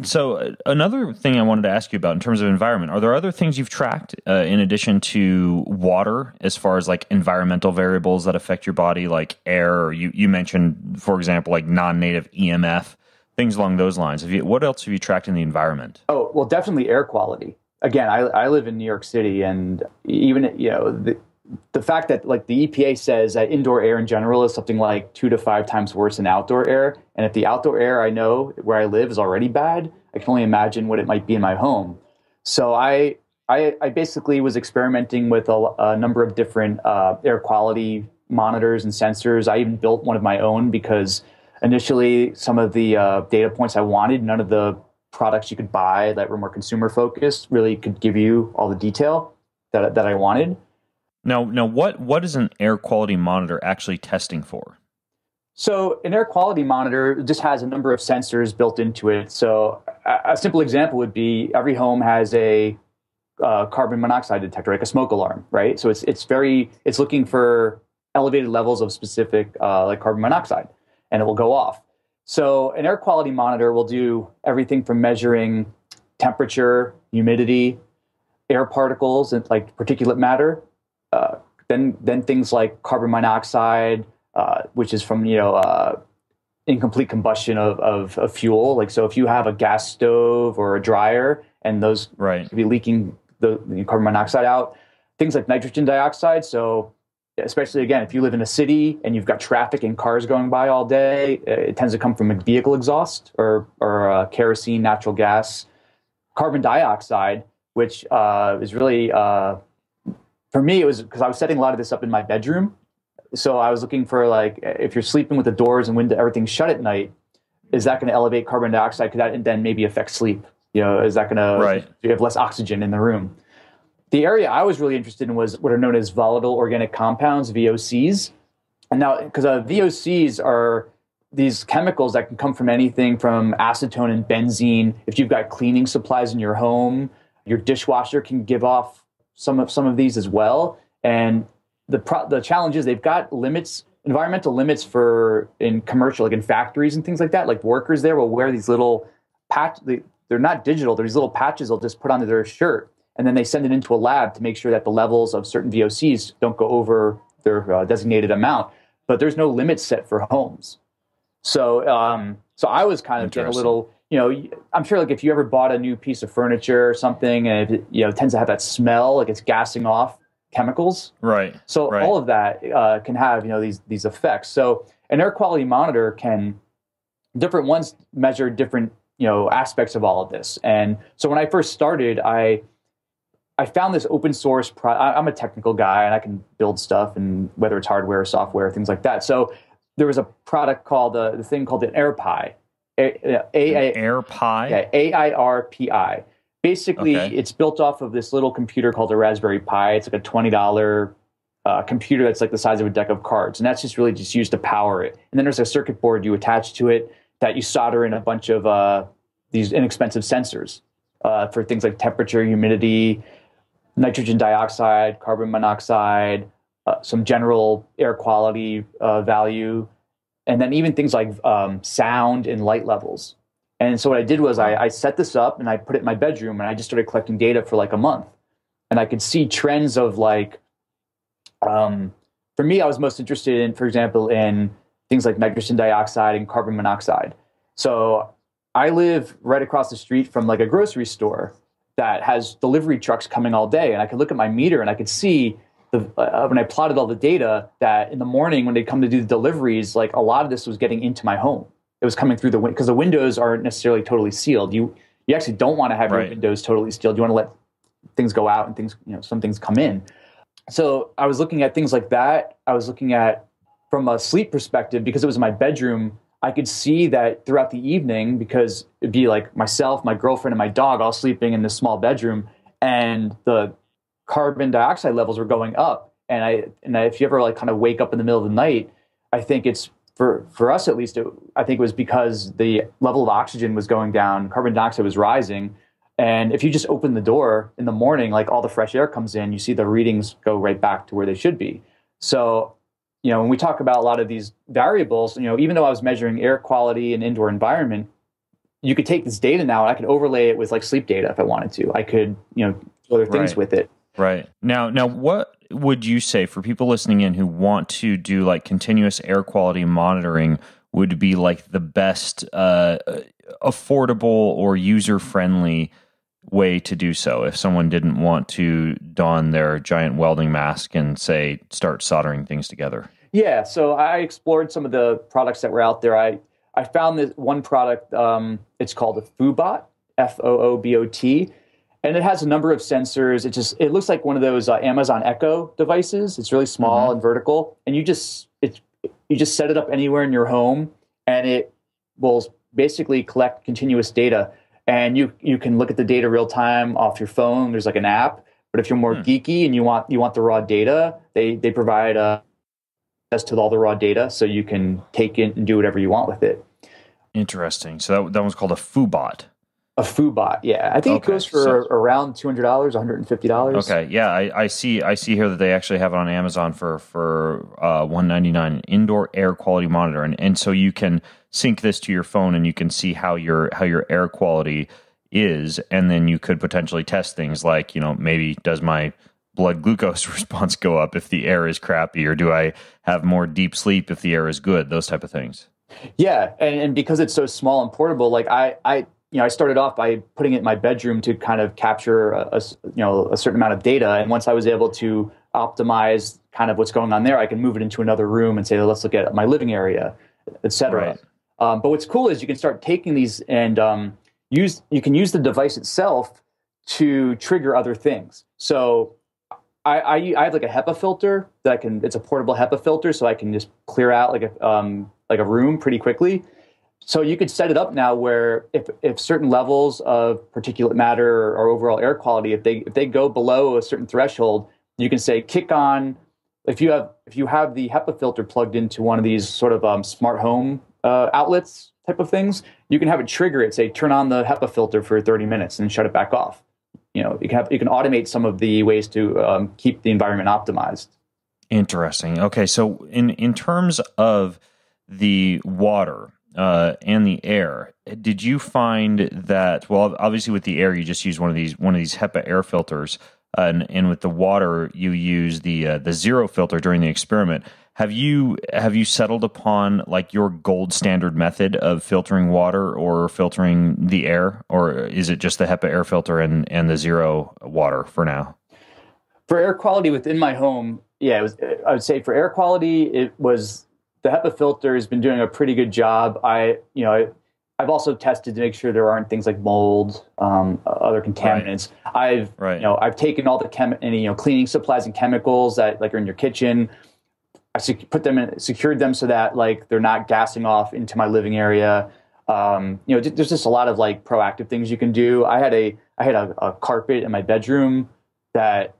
So another thing I wanted to ask you about in terms of environment, are there other things you've tracked in addition to water as far as like environmental variables that affect your body, like air? You mentioned, for example, like non-native EMF, things along those lines. What else have you tracked in the environment? Oh, well, definitely air quality. Again, I live in New York City, and even the fact that like the EPA says that indoor air in general is something like 2 to 5 times worse than outdoor air. And if the outdoor air I know where I live is already bad, I can only imagine what it might be in my home. So I basically was experimenting with a number of different air quality monitors and sensors. I even built one of my own because initially some of the data points I wanted, none of the products you could buy that were more consumer focused really could give you all the detail that I wanted. Now, what is an air quality monitor actually testing for? So an air quality monitor just has a number of sensors built into it. So a simple example would be every home has a carbon monoxide detector, like a smoke alarm, right? So it's looking for elevated levels of specific like carbon monoxide, and it will go off. So an air quality monitor will do everything from measuring temperature, humidity, air particles, and like particulate matter. Then things like carbon monoxide, which is from incomplete combustion of fuel. Like so, if you have a gas stove or a dryer, and those could be leaking the carbon monoxide out. Things like nitrogen dioxide. So especially again, if you live in a city and you've got traffic and cars going by all day, it tends to come from a vehicle exhaust or kerosene, natural gas. Carbon dioxide, which is really for me, it was because I was setting a lot of this up in my bedroom. So I was looking for like, if you're sleeping with the doors and window, everything shut at night, is that going to elevate carbon dioxide? Could that then maybe affect sleep? Is that going to, you have less oxygen in the room? The area I was really interested in was what are known as volatile organic compounds, VOCs. And now, because VOCs are these chemicals that can come from anything from acetone and benzene. If you've got cleaning supplies in your home, your dishwasher can give off some of these as well. And the challenge is they've got limits, environmental limits in commercial, like in factories and things like that. Like workers there will wear these little they're not digital, they're these little patches they'll just put onto their shirt. And then they send it into a lab to make sure that the levels of certain VOCs don't go over their designated amount. But there's no limit set for homes. So I was kind of getting a little, I'm sure like if you ever bought a new piece of furniture or something and it tends to have that smell, like it's gassing off chemicals. Right. So all of that can have, these effects. So an air quality monitor different ones measure different, aspects of all of this. And so when I first started, I found this open source I'm a technical guy and I can build stuff, and whether it's hardware or software, things like that. So there was a product called the thing called an AirPi. AirPi? Yeah, AIRPI. Basically, it's built off of this little computer called a Raspberry Pi. It's like a $20 computer that's like the size of a deck of cards. And that's just really just used to power it. And then there's a circuit board you attach to it that you solder in a bunch of these inexpensive sensors for things like temperature, humidity, nitrogen dioxide, carbon monoxide, some general air quality value, and then even things like sound and light levels. And so what I did was I set this up and I put it in my bedroom and I just started collecting data for like a month. And I could see trends of like, for me, I was most interested in, for example, in things like nitrogen dioxide and carbon monoxide. So I live right across the street from like a grocery store that has delivery trucks coming all day. And I could look at my meter and I could see when I plotted all the data that in the morning when they come to do the deliveries, like a lot of this was getting into my home. It was coming through the window because the windows aren't necessarily totally sealed. You actually don't want to have your windows totally sealed. You want to let things go out and things, some things come in. So I was looking at things like that. I was looking at from a sleep perspective, because it was in my bedroom, I could see that throughout the evening, because it'd be like myself, my girlfriend, and my dog all sleeping in this small bedroom, and the carbon dioxide levels were going up. And if you ever like kind of wake up in the middle of the night, I think it's for us at least, I think it was because the level of oxygen was going down, carbon dioxide was rising. And if you just open the door in the morning, like all the fresh air comes in, you see the readings go right back to where they should be. So, when we talk about a lot of these variables, even though I was measuring air quality and indoor environment, you could take this data now and I could overlay it with like sleep data if I wanted to. I could, do other things with it. Right. Now, what would you say for people listening in who want to do like continuous air quality monitoring would be like the best affordable or user-friendly way to do so if someone didn't want to don their giant welding mask and say start soldering things together? Yeah, so I explored some of the products that were out there. I found this one product, it's called a Foobot, Foobot, and it has a number of sensors. It looks like one of those Amazon Echo devices. It's really small and vertical, and you just set it up anywhere in your home, and it will basically collect continuous data. And you can look at the data real time off your phone. There's like an app. But if you're more geeky and you want the raw data, they provide access to all the raw data, so you can take it and do whatever you want with it. Interesting. So that one's called a Foobot. A Foobot, yeah. I think it goes for around $200, $150. Okay, yeah, I see here that they actually have it on Amazon for $199, indoor air quality monitor, and so you can sync this to your phone and you can see how your air quality is, and then you could potentially test things like, maybe does my blood glucose response go up if the air is crappy, or do I have more deep sleep if the air is good? Those type of things. Yeah, and because it's so small and portable, like I started off by putting it in my bedroom to kind of capture a certain amount of data. And once I was able to optimize kind of what's going on there, I can move it into another room and say, let's look at my living area, et cetera. Right. But what's cool is you can start taking these and you can use the device itself to trigger other things. So I have like a HEPA filter that it's a portable HEPA filter, so I can just clear out like a room pretty quickly. So you could set it up now where if certain levels of particulate matter or overall air quality, if they go below a certain threshold, you can say kick on. If you have the HEPA filter plugged into one of these sort of smart home outlets type of things, you can have it trigger it, say turn on the HEPA filter for 30 minutes and shut it back off. You can automate some of the ways to keep the environment optimized. Interesting. Okay, so in terms of the water and the air, did you find that? Well, obviously with the air, you just use one of these HEPA air filters, and with the water, you use the zero filter during the experiment. Have you settled upon like your gold standard method of filtering water or filtering the air, or is it just the HEPA air filter and the zero water for now? For air quality within my home, yeah, I would say for air quality, it was the HEPA filter has been doing a pretty good job. I've also tested to make sure there aren't things like mold, other contaminants. Right. I've taken all the cleaning supplies and chemicals that like are in your kitchen. I secured them so that like they're not gassing off into my living area. There's just a lot of like proactive things you can do. I had a carpet in my bedroom that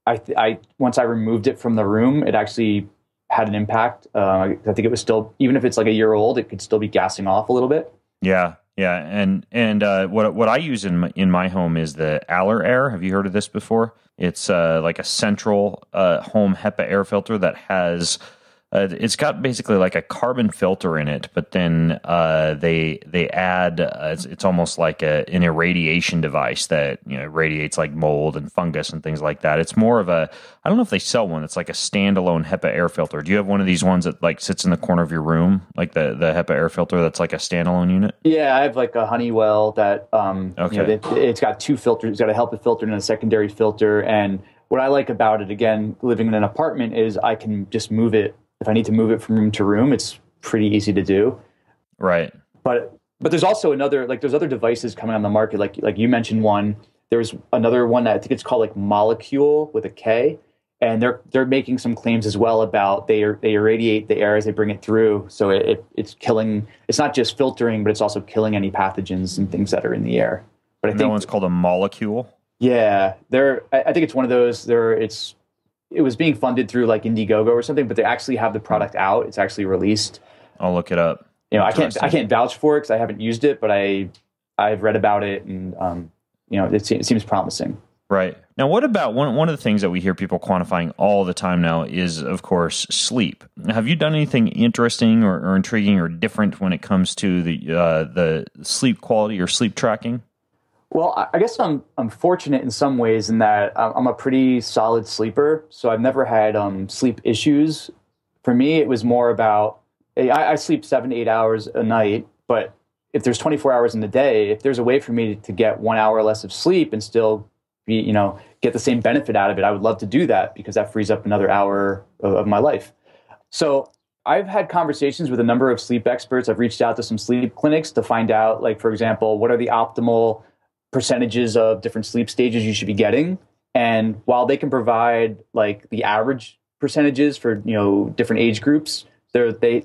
I once I removed it from the room, it actually had an impact. I think it was still, even if it's like a year old, it could still be gassing off a little bit. Yeah. And what I use in my home is the Aller Air. Have you heard of this before? It's like a central home HEPA air filter that has it's got basically like a carbon filter in it, but then they add it's almost like an irradiation device that radiates like mold and fungus and things like that. It's more of I don't know if they sell one. It's like a standalone HEPA air filter. Do you have one of these ones that like sits in the corner of your room, like the HEPA air filter that's like a standalone unit? Yeah, I have like a Honeywell that okay. It's got two filters. It's got a HEPA filter and a secondary filter. And what I like about it, again, living in an apartment, is I can just move it. If I need to move it from room to room, it's pretty easy to do. Right. But there's also there's other devices coming on the market. Like you mentioned one. There's another one that I think it's called like Molecule with a K. And they're making some claims as well about they irradiate the air as they bring it through, so it's killing. It's not just filtering, but it's also killing any pathogens and things that are in the air. But I think that one's called a molecule. Yeah, I think it's one of those. It was being funded through like Indiegogo or something, but they actually have the product out. It's actually released. I'll look it up. I can't vouch for it because I haven't used it, but I've read about it, and it seems promising. Right. Now, what about one of the things that we hear people quantifying all the time now is, of course, sleep. Have you done anything interesting or intriguing or different when it comes to the sleep quality or sleep tracking? Well, I guess I'm fortunate in some ways in that I'm a pretty solid sleeper, so I've never had sleep issues. For me, it was more about I sleep 7 to 8 hours a night, but if there's 24 hours in the day, if there's a way for me to get 1 hour less of sleep and still get the same benefit out of it, I would love to do that because that frees up another hour of my life. So I've had conversations with a number of sleep experts. I've reached out to some sleep clinics to find out, like, for example, what are the optimal percentages of different sleep stages you should be getting. And while they can provide like the average percentages for, different age groups, they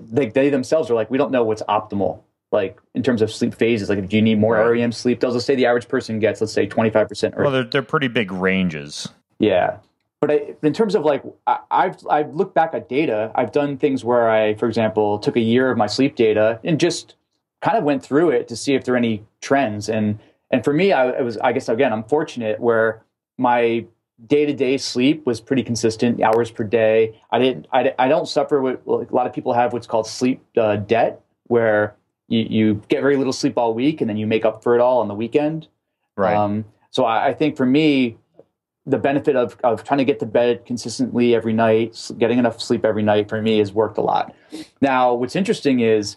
themselves are like, we don't know what's optimal. Like in terms of sleep phases, like if you need more REM sleep, they'll just say the average person gets, let's say 25%. Well, they're pretty big ranges. Yeah. But in terms of like, I've looked back at data. I've done things where I, for example, took a year of my sleep data and just kind of went through it to see if there are any trends. And for me, I guess, again, I'm fortunate where my day-to-day sleep was pretty consistent, hours per day. I don't suffer with, a lot of people have what's called sleep debt, where you get very little sleep all week and then you make up for it all on the weekend. Right. So I think for me, the benefit of trying to get to bed consistently every night, getting enough sleep every night, for me has worked a lot. Now, what's interesting is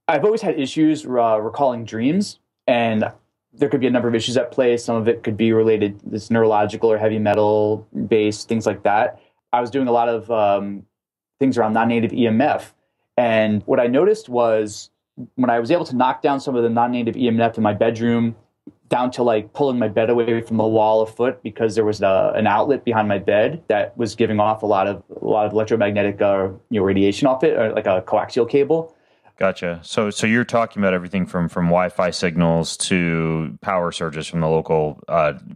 I've always had issues recalling dreams, and there could be a number of issues at play. Some of it could be related to this neurological or heavy metal based, things like that. I was doing a lot of things around non-native EMF. And what I noticed was when I was able to knock down some of the non-native EMF in my bedroom, down to like pulling my bed away from the wall a foot because there was an outlet behind my bed that was giving off a lot of electromagnetic radiation off it, or like a coaxial cable. Gotcha. So you're talking about everything from Wi-Fi signals to power surges from the local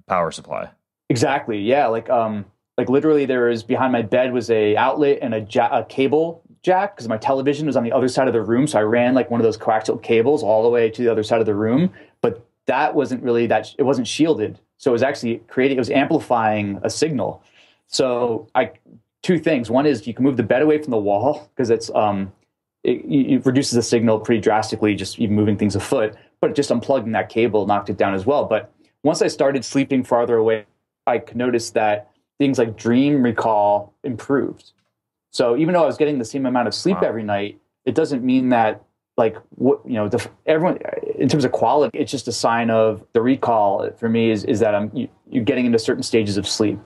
power supply. Exactly. Yeah. Like literally, there was behind my bed was a outlet and a cable jack because my television was on the other side of the room. So I ran like one of those coaxial cables all the way to the other side of the room, but that wasn't really it wasn't shielded. So it was actually it was amplifying a signal. So two things. One is you can move the bed away from the wall because it reduces the signal pretty drastically, just even moving things a foot, but just unplugging that cable knocked it down as well. But once I started sleeping farther away, I noticed that things like dream recall improved. So even though I was getting the same amount of sleep every night, it doesn't mean that everyone, in terms of quality, it's just a sign of the recall for me is that you're getting into certain stages of sleep.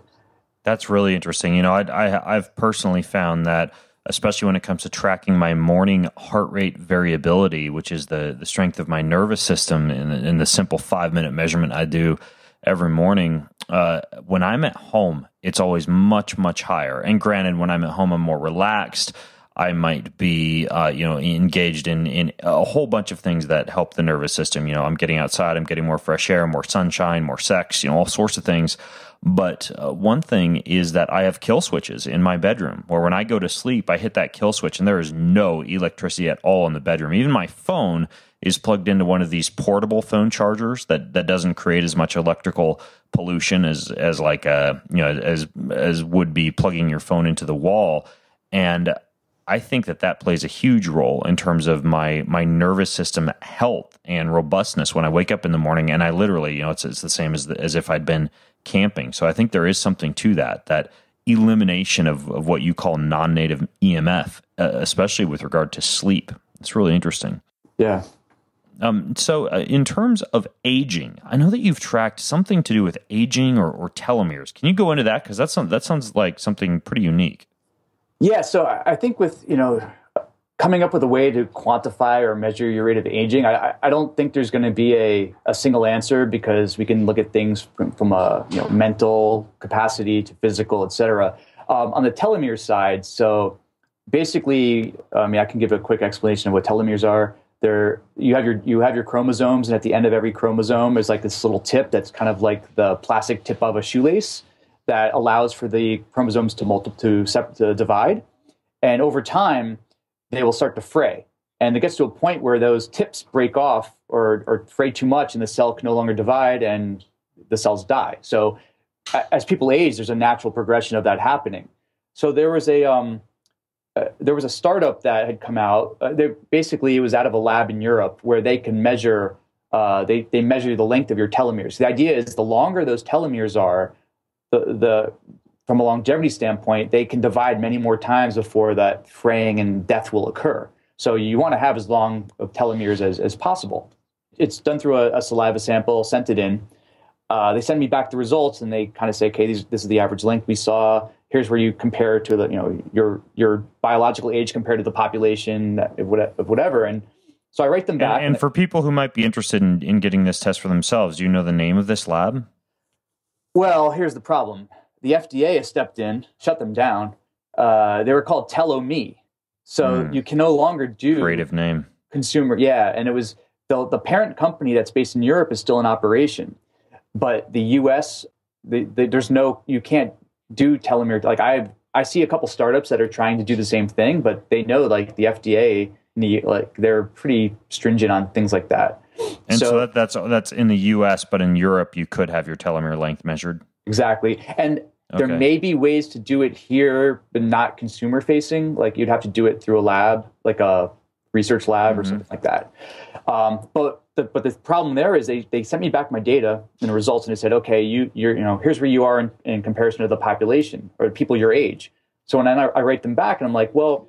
That's really interesting. I've personally found that, especially when it comes to tracking my morning heart rate variability, which is the strength of my nervous system in the simple 5-minute measurement I do every morning. When I'm at home, it's always much, much higher. And granted, when I'm at home, I'm more relaxed. I might be, engaged in a whole bunch of things that help the nervous system. I'm getting outside, I'm getting more fresh air, more sunshine, more sex, all sorts of things. But one thing is that I have kill switches in my bedroom where when I go to sleep, I hit that kill switch and there is no electricity at all in the bedroom. Even my phone is plugged into one of these portable phone chargers that doesn't create as much electrical pollution as would be plugging your phone into the wall. And I think that plays a huge role in terms of my nervous system health and robustness when I wake up in the morning. And I literally, it's the same as if I'd been camping. So I think there is something to that elimination of what you call non-native EMF, especially with regard to sleep. It's really interesting. Yeah. So in terms of aging, I know that you've tracked something to do with aging or telomeres. Can you go into that? Because that sounds like something pretty unique. Yeah, so I think with, coming up with a way to quantify or measure your rate of aging, I don't think there's going to be a single answer because we can look at things from a mental capacity to physical, et cetera. On the telomere side, so basically, I can give a quick explanation of what telomeres are. You have your chromosomes, and at the end of every chromosome is like this little tip that's kind of like the plastic tip of a shoelace that allows for the chromosomes to divide. And over time, they will start to fray. And it gets to a point where those tips break off or fray too much, and the cell can no longer divide, and the cells die. So as people age, there's a natural progression of that happening. So there was a startup that had come out. Basically, it was out of a lab in Europe where they can measure. They measure the length of your telomeres. The idea is the longer those telomeres are, from a longevity standpoint, they can divide many more times before that fraying and death will occur. So you want to have as long of telomeres as possible. It's done through a saliva sample, sent it in. They send me back the results, and they kind of say, okay, this is the average length we saw. Here's where you compare to your biological age compared to the population of whatever. And so I write them back. And for people who might be interested in getting this test for themselves, do you know the name of this lab? Well, here's the problem. The FDA has stepped in, shut them down. They were called Telomeres. So you can no longer do creative name consumer. Yeah. And it was the parent company that's based in Europe is still in operation, but the US, you can't do telomere. Like I see a couple startups that are trying to do the same thing, but they know like the FDA, they're pretty stringent on things like that. And so that's in the US, but in Europe, you could have your telomere length measured. Exactly. And there may be ways to do it here, but not consumer facing. Like you'd have to do it through a lab, like a research lab or something like that. But the problem there is they sent me back my data and the results, and they said, okay, here's where you are in comparison to the population or people your age. So when I write them back, and I'm like, well,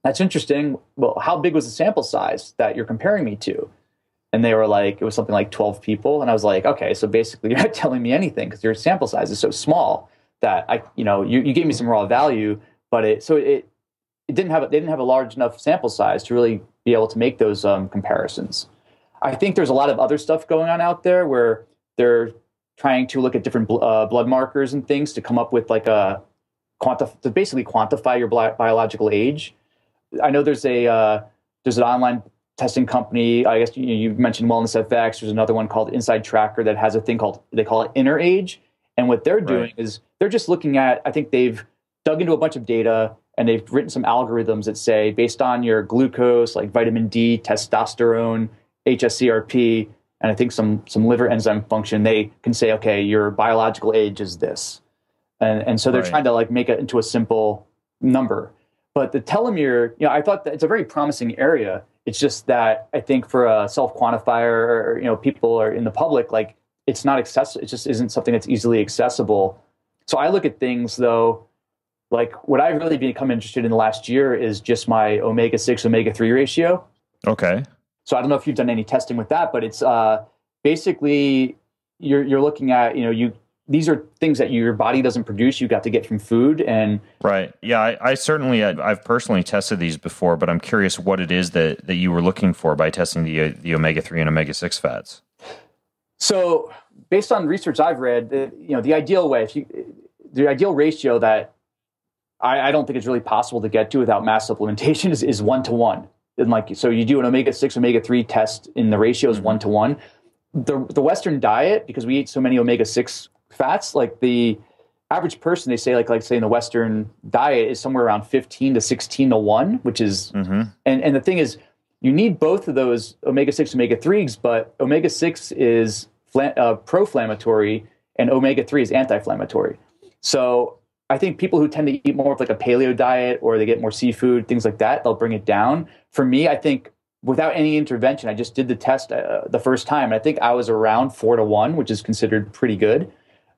that's interesting. Well, how big was the sample size that you're comparing me to? And they were like, it was something like 12 people. And I was like, okay, so basically you're not telling me anything because your sample size is so small that you gave me some raw value, but they didn't have a large enough sample size to really be able to make those comparisons. I think there's a lot of other stuff going on out there where they're trying to look at different blood markers and things to come up with to basically quantify your biological age. I know there's an online testing company. I guess you mentioned Wellness FX. There's another one called Inside Tracker that has a thing they call it inner age. And what they're doing is they're just looking at, I think they've dug into a bunch of data and they've written some algorithms that say, based on your glucose, like vitamin D, testosterone, HSCRP, and I think some liver enzyme function, they can say, okay, your biological age is this. And so they're trying to make it into a simple number. But the telomere, I thought that it's a very promising area. It's just that I think for a self-quantifier or, people or in the public, it's not accessible. It just isn't something that's easily accessible. So I look at things though, like what I've really become interested in the last year is just my omega-6, omega-3 ratio. Okay. So I don't know if you've done any testing with that, but it's basically you're looking at, these are things that your body doesn't produce. You got to get from food and right. Yeah, I certainly I've personally tested these before, but I'm curious what it is that you were looking for by testing the omega-3 and omega-6 fats. So based on research I've read, the ideal way, the ideal ratio that I don't think it's really possible to get to without mass supplementation is 1-to-1. And so you do an omega-6, omega-3 test in the ratio is 1-to-1. The Western diet, because we eat so many omega-6 fats, like the average person, they say like say in the Western diet is somewhere around 15 to 16-to-1, which is, and the thing is, you need both of those omega-6, omega-3s, but omega-6 is pro-inflammatory and omega-3 is anti-inflammatory. So I think people who tend to eat more of like a paleo diet or they get more seafood, things like that, they'll bring it down. For me, I think without any intervention, I just did the test the first time. And I think I was around 4-to-1, which is considered pretty good.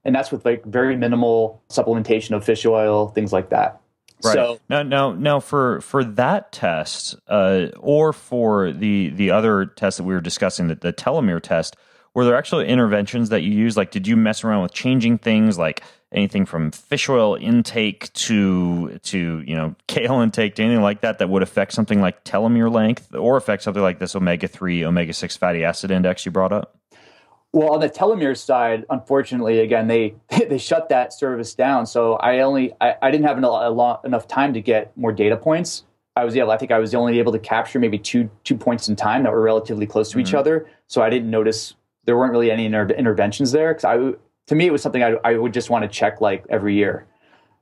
And that's with very minimal supplementation of fish oil, things like that. Right. So now for that test, or for the other test that we were discussing, the telomere test, were there actual interventions that you used? Like, did you mess around with changing things, like anything from fish oil intake to kale intake to anything like that would affect something like telomere length or affect something like this omega-3, omega-6 fatty acid index you brought up? Well, on the telomeres side, unfortunately, again, they they shut that service down. So I didn't have enough time to get more data points. I think I was only able to capture maybe two points in time that were relatively close to each other. So I didn't notice there weren't really any interventions there. Because to me, it was something I would just want to check like every year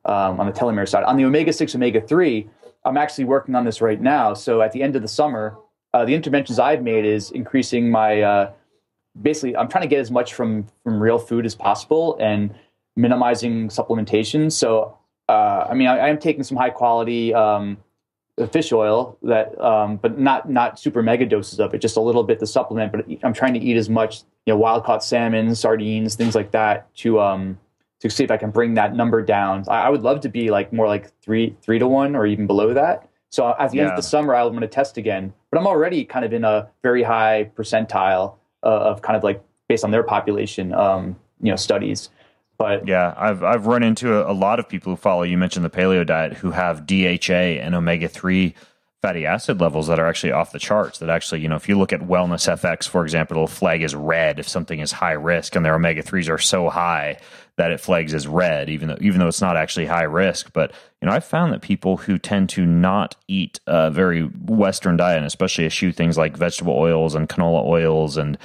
on the telomere side. On the omega-6, omega-3, I'm actually working on this right now. So at the end of the summer, the interventions I've made is increasing my basically, I'm trying to get as much from real food as possible and minimizing supplementation. So, I mean, I am taking some high quality fish oil that, but not super mega doses of it, just a little bit to supplement. But I'm trying to eat as much, wild caught salmon, sardines, things like that to see if I can bring that number down. I would love to be like more like 3 to 1 or even below that. So at the end of the summer, I'm going to test again. But I'm already kind of in a very high percentile of kind of like based on their population, studies. But yeah, I've run into a lot of people who follow, you mentioned the paleo diet, who have DHA and omega-3 fatty acid levels that are actually off the charts. That actually, if you look at Wellness FX, for example, it'll flag as red if something is high risk, and their omega-3s are so high that it flags as red, even though it's not actually high risk. But I've found that people who tend to not eat a very Western diet, and especially eschew things like vegetable oils and canola oils and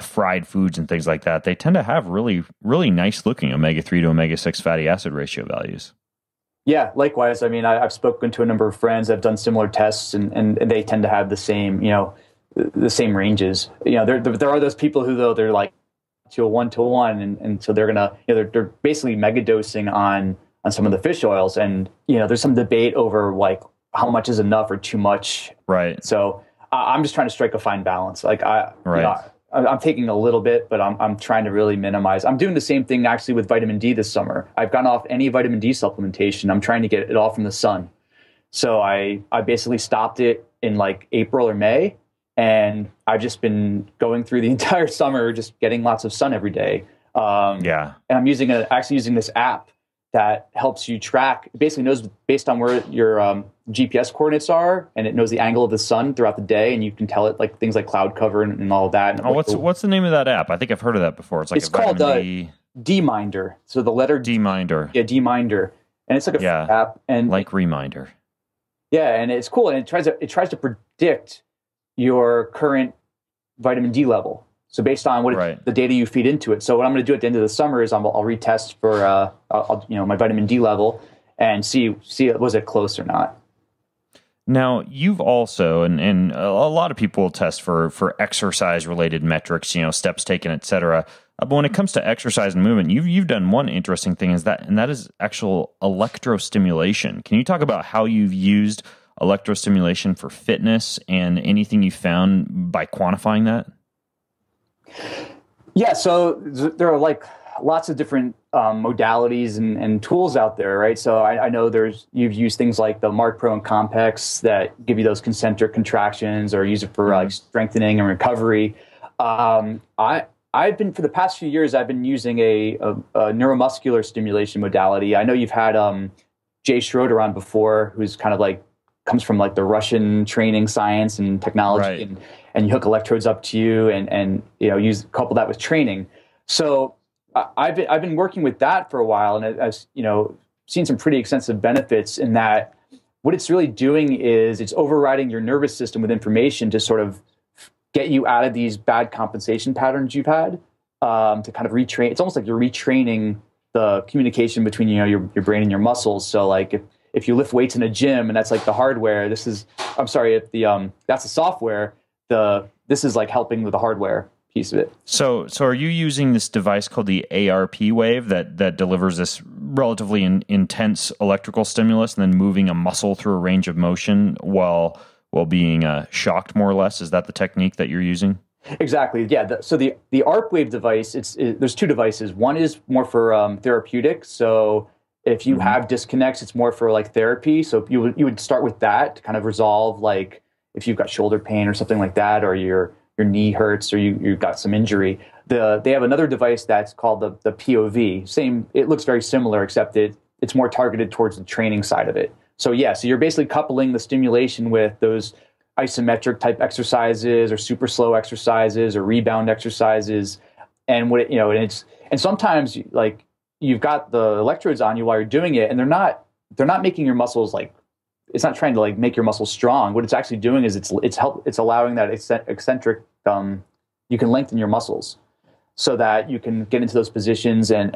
fried foods and things like that, they tend to have really, really nice looking omega-3 to omega-6 fatty acid ratio values. Yeah, likewise. I mean, I've spoken to a number of friends that have done similar tests, and they tend to have the same, the same ranges. There are those people who, though, they're like to a 1 to 1, and so they're gonna, they're basically mega dosing on some of the fish oils, and there's some debate over like how much is enough or too much. Right. So I'm just trying to strike a fine balance. Like I'm taking a little bit, but I'm trying to really minimize. I'm doing the same thing actually with vitamin D this summer. I've gone off any vitamin D supplementation. I'm trying to get it all from the sun. So I basically stopped it in like April or May, and I've just been going through the entire summer just getting lots of sun every day. And I'm using this app that helps you track. It basically knows based on where your GPS coordinates are, and it knows the angle of the sun throughout the day, and you can tell it like things like cloud cover and all of that. And what's the name of that app? I think I've heard of that before. It's called DMinder. So the letter DMinder. Yeah, DMinder, and it's like a app and like Reminder. Yeah, and it's cool, and it tries to predict your current vitamin D level. So based on the data you feed into it. So what I'm going to do at the end of the summer is I'll retest for my vitamin D level and see was it close or not. Now, you've also, and a lot of people will test for exercise-related metrics, steps taken, et cetera. But when it comes to exercise and movement, you've done one interesting thing, and that is actual electrostimulation. Can you talk about how you've used electrostimulation for fitness and anything you found by quantifying that? Yeah, so there are like lots of different modalities and tools out there, right? So I know you've used things like the Mark Pro and Compex that give you those concentric contractions, or use it for like strengthening and recovery. I've been, for the past few years, I've been using a neuromuscular stimulation modality. I know you've had Jay Schroeder on before, who's kind of like comes from like the Russian training science and technology, and you hook electrodes up to you and couple that with training. So I've been working with that for a while, and I've seen some pretty extensive benefits in that. What it's really doing is it's overriding your nervous system with information to sort of get you out of these bad compensation patterns you've had, to kind of retrain. It's almost like you're retraining the communication between your brain and your muscles. So like if you lift weights in a gym and that's like the hardware, that's the software. This is like helping with the hardware piece of it. So are you using this device called the ARP wave that delivers this relatively intense electrical stimulus and then moving a muscle through a range of motion while being shocked, more or less? Is that the technique that you're using? Exactly. Yeah. So the ARP wave device, there's two devices. One is more for therapeutic. So if you have disconnects, it's more for like therapy. So you would start with that to kind of resolve, like if you've got shoulder pain or something like that, or your knee hurts, or you've got some injury. They have another device that's called the POV. Same. It looks very similar, except it's more targeted towards the training side of it. So so you're basically coupling the stimulation with those isometric type exercises or super slow exercises or rebound exercises. And and sometimes like you've got the electrodes on you while you're doing it, and they're not making your muscles like, it's not trying to like make your muscles strong. What it's actually doing is it's allowing that eccentric, you can lengthen your muscles so that you can get into those positions, and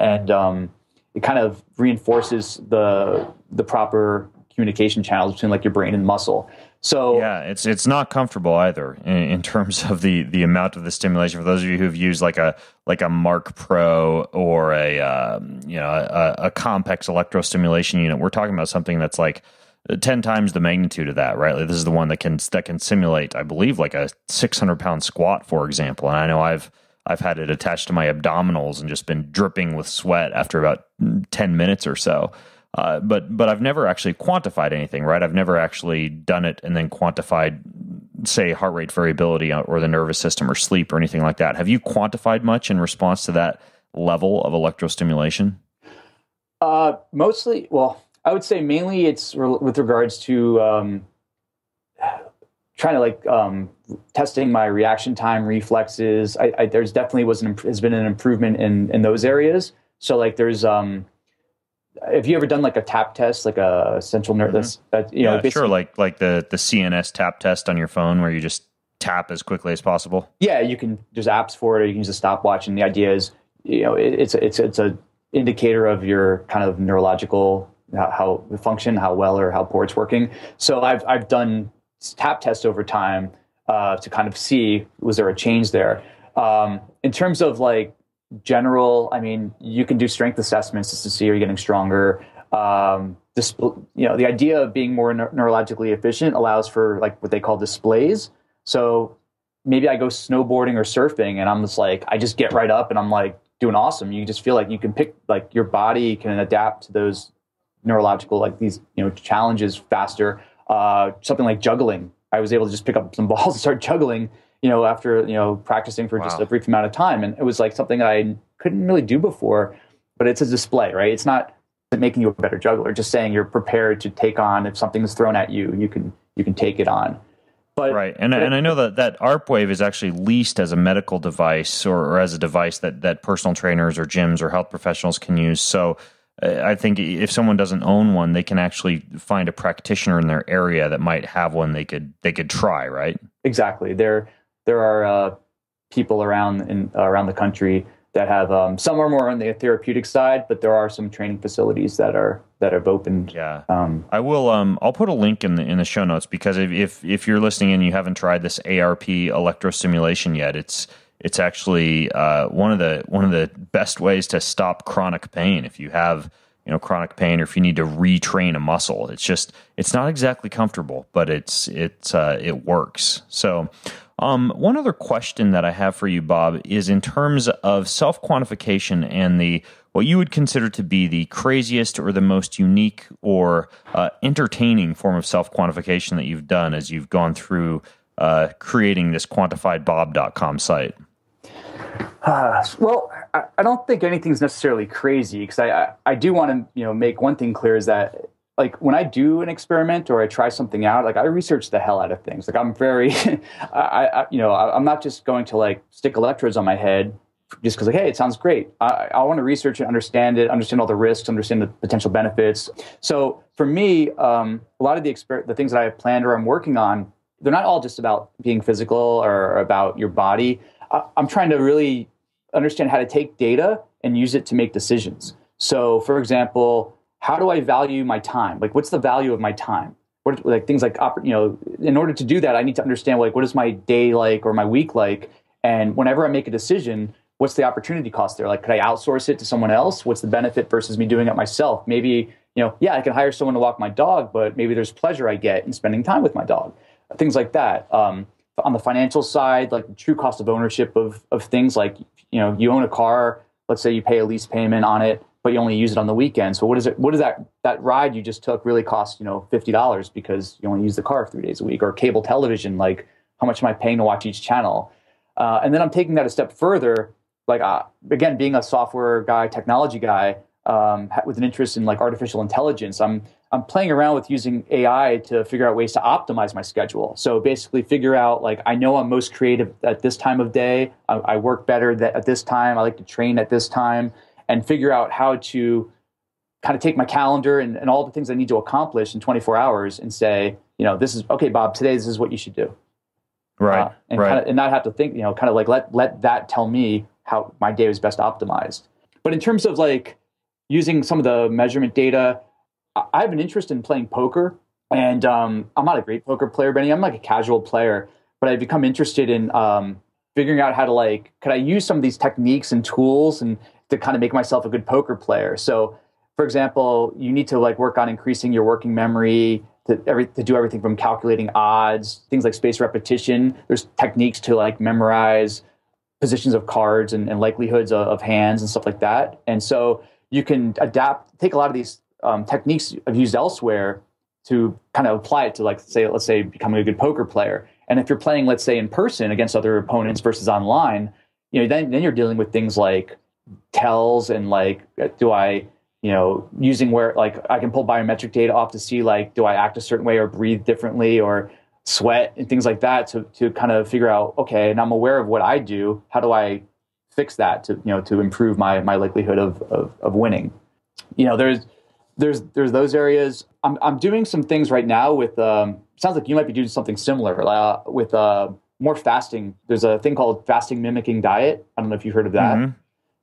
it kind of reinforces the proper communication channels between like your brain and muscle. So yeah, it's not comfortable either in terms of the amount of the stimulation. For those of you who've used like a Mark Pro or a Compex electrostimulation unit, we're talking about something that's like 10 times the magnitude of that, right? Like this is the one that can simulate, I believe, like a 600-pound squat, for example. And I know I've had it attached to my abdominals and just been dripping with sweat after about 10 minutes or so. But I've never actually quantified anything, right? I've never actually done it and then quantified, say, heart rate variability or the nervous system or sleep or anything like that. Have you quantified much in response to that level of electrostimulation? Mostly, well, I would say mainly it's with regards to trying to like testing my reaction time, reflexes. There's definitely has been an improvement in those areas. So like there's have you ever done like a tap test, like a central nervous? Sure, like the CNS tap test on your phone, where you just tap as quickly as possible. Yeah, you can. There's apps for it, or you can use a stopwatch. And the idea is, it's a indicator of your kind of neurological how the function, how well or how poor it's working. So I've done tap tests over time to kind of see, was there a change there. In terms of like general, I mean, you can do strength assessments just to see are you getting stronger. The idea of being more neurologically efficient allows for like what they call displays. So maybe I go snowboarding or surfing and I'm just like, I just get right up and I'm like doing awesome. You just feel like you can pick, like your body can adapt to those neurological, like these, challenges faster. Something like juggling. I was able to just pick up some balls and start juggling, after, practicing for just a brief amount of time. And it was like something that I couldn't really do before, but it's a display, right? It's not making you a better juggler, just saying you're prepared to take on, if something's thrown at you, you can take it on. But, right. And I know that ARP Wave is actually leased as a medical device or as a device that personal trainers or gyms or health professionals can use. So I think if someone doesn't own one, they can actually find a practitioner in their area that might have one they could try, right? Exactly. There are people around the country that have some are more on the therapeutic side, but there are some training facilities that have opened. Yeah, I will. I'll put a link in the show notes, because if you're listening and you haven't tried this ARP electrostimulation yet, it's actually one of the best ways to stop chronic pain. If you have chronic pain, or if you need to retrain a muscle, it's not exactly comfortable, but it works. So. One other question that I have for you, Bob, is in terms of self-quantification and what you would consider to be the craziest or the most unique or entertaining form of self-quantification that you've done as you've gone through creating this quantifiedbob.com site. Well, I don't think anything's necessarily crazy, because I do want to make one thing clear, is that like when I do an experiment or I try something out, like I research the hell out of things. Like I'm very, I'm not just going to like stick electrodes on my head just because like, hey, it sounds great. I want to research it, understand all the risks, understand the potential benefits. So for me, a lot of the things that I have planned or I'm working on, they're not all just about being physical or about your body. I'm trying to really understand how to take data and use it to make decisions. So for example, how do I value my time? Like, what's the value of my time? Like things like, in order to do that, I need to understand like, what is my day like or my week like? And whenever I make a decision, what's the opportunity cost there? Like, could I outsource it to someone else? What's the benefit versus me doing it myself? Maybe, I can hire someone to walk my dog, but maybe there's pleasure I get in spending time with my dog. Things like that. On the financial side, like the true cost of ownership of things like, you own a car, let's say you pay a lease payment on it, but you only use it on the weekend. So what does that ride you just took really cost, $50 because you only use the car 3 days a week? Or cable television, like how much am I paying to watch each channel? And then I'm taking that a step further, like again, being a software guy, technology guy, with an interest in like artificial intelligence, I'm playing around with using AI to figure out ways to optimize my schedule. So basically figure out, like, I know I'm most creative at this time of day. I work better at this time. I like to train at this time, and figure out how to kind of take my calendar and all the things I need to accomplish in 24 hours and say, this is okay, Bob, today, this is what you should do. Right. And not have to think, kind of like let that tell me how my day was best optimized. But in terms of like using some of the measurement data, I have an interest in playing poker, and I'm not a great poker player, Benny. I'm like a casual player, but I've become interested in figuring out how to could I use some of these techniques and tools and to kind of make myself a good poker player. So, for example, you need to work on increasing your working memory to do everything from calculating odds, things like spaced repetition. There's techniques to memorize positions of cards and likelihoods of hands and stuff like that. And so you can take a lot of these techniques I've used elsewhere to kind of apply it to let's say becoming a good poker player. And if you're playing, let's say, in person against other opponents versus online, then you're dealing with things like tells and using where I can pull biometric data off to see do I act a certain way or breathe differently or sweat and things like that to kind of figure out, okay, and I'm aware of what I do. How do I fix that to improve my likelihood of winning? There's those areas. I'm doing some things right now with sounds like you might be doing something similar with more fasting. There's a thing called fasting mimicking diet. I don't know if you've heard of that. Mm-hmm.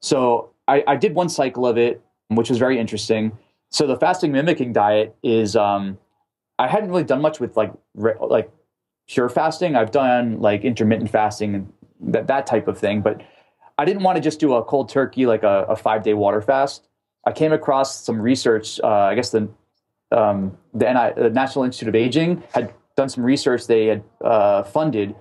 So I did one cycle of it, which was very interesting. So the fasting mimicking diet is I hadn't really done much with pure fasting. I've done intermittent fasting and that type of thing, but I didn't want to just do a cold turkey, a 5-day water fast. I came across some research. I guess the National Institute of Aging had done some research they had funded,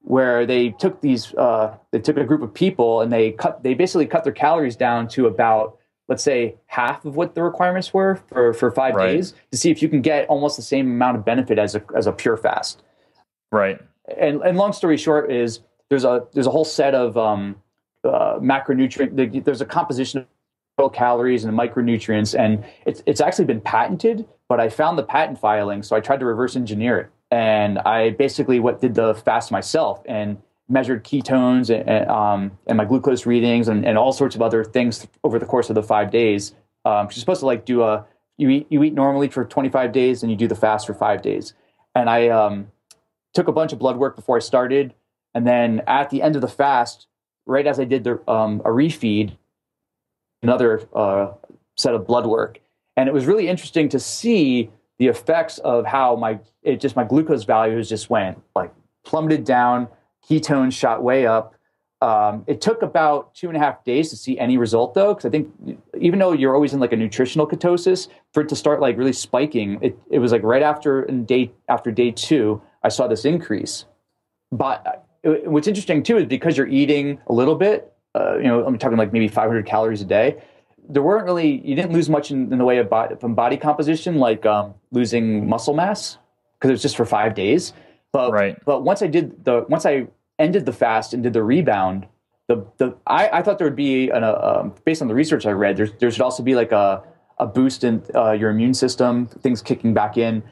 where they took a group of people and they basically cut their calories down to about, let's say, half of what the requirements were for 5 days to see if you can get almost the same amount of benefit as a pure fast. Right. And long story short is there's a whole set of macronutrient. There's a composition of total calories and micronutrients, and it's actually been patented. But I found the patent filing, so I tried to reverse engineer it, and I basically did the fast myself and measured ketones and my glucose readings and all sorts of other things over the course of the 5 days. You're supposed to you eat normally for 25 days and you do the fast for 5 days. And I took a bunch of blood work before I started, and then at the end of the fast, right as I did a refeed, another set of blood work, and it was really interesting to see the effects of how my glucose values just went plummeted down. Ketones shot way up. It took about 2.5 days to see any result, though, because I think even though you're always in a nutritional ketosis, for it to start really spiking, it was right after day 2, I saw this increase. But what's interesting too is because you're eating a little bit, I'm talking maybe 500 calories a day. You didn't lose much in the way of body composition, losing muscle mass, because it was just for 5 days. But once I ended the fast and did the rebound, I thought there would be based on the research I read, there should also be a boost in your immune system, things kicking back in.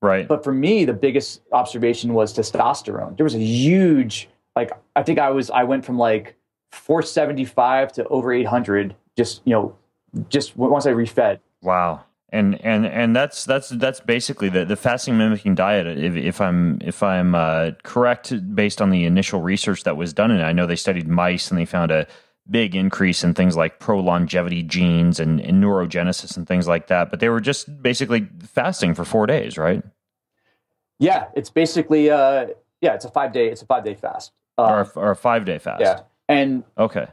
Right. But for me, the biggest observation was testosterone. There was a huge I think I went from 475 to over 800 just once I refed. Wow. And that's basically the fasting mimicking diet. If I'm correct, based on the initial research that was done, and I know they studied mice and they found a big increase in things like pro-longevity genes and neurogenesis and things like that. But they were just basically fasting for 4 days, right? Yeah, it's basically it's a 5-day fast or a 5-day fast. Yeah, and okay,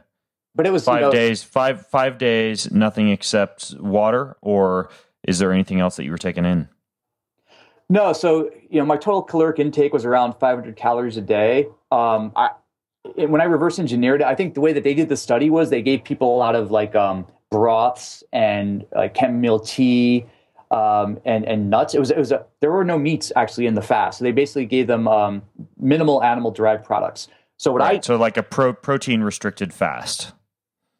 but it was 5 days. 5 days, nothing except water, or is there anything else that you were taking in? No, so my total caloric intake was around 500 calories a day. When I reverse engineered it, I think the way that they did the study was they gave people a lot of broths and chamomile tea and nuts. There were no meats actually in the fast, so they basically gave them minimal animal derived products. So so a protein restricted fast.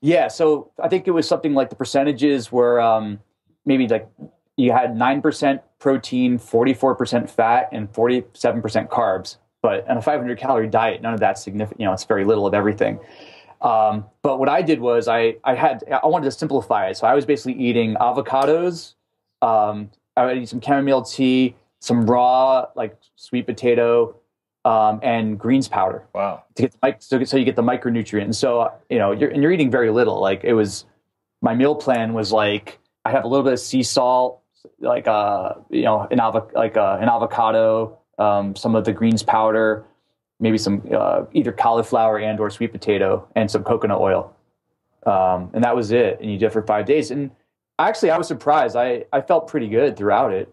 Yeah, so I think it was something like the percentages were maybe like you had 9% protein, 44% fat, and 47% carbs. But on a 500 calorie diet, none of that's significant. It's very little of everything. But what I did was I wanted to simplify it. So I was basically eating avocados. I would eat some chamomile tea, some raw like sweet potato, and greens powder. Wow. To get so you get the micronutrient. And so you're eating very little. Like it was, my meal plan was like I have a little bit of sea salt, like an avocado, some of the greens powder, maybe some either cauliflower and or sweet potato, and some coconut oil, and that was it. And you did it for 5 days. And actually, I was surprised. I felt pretty good throughout it.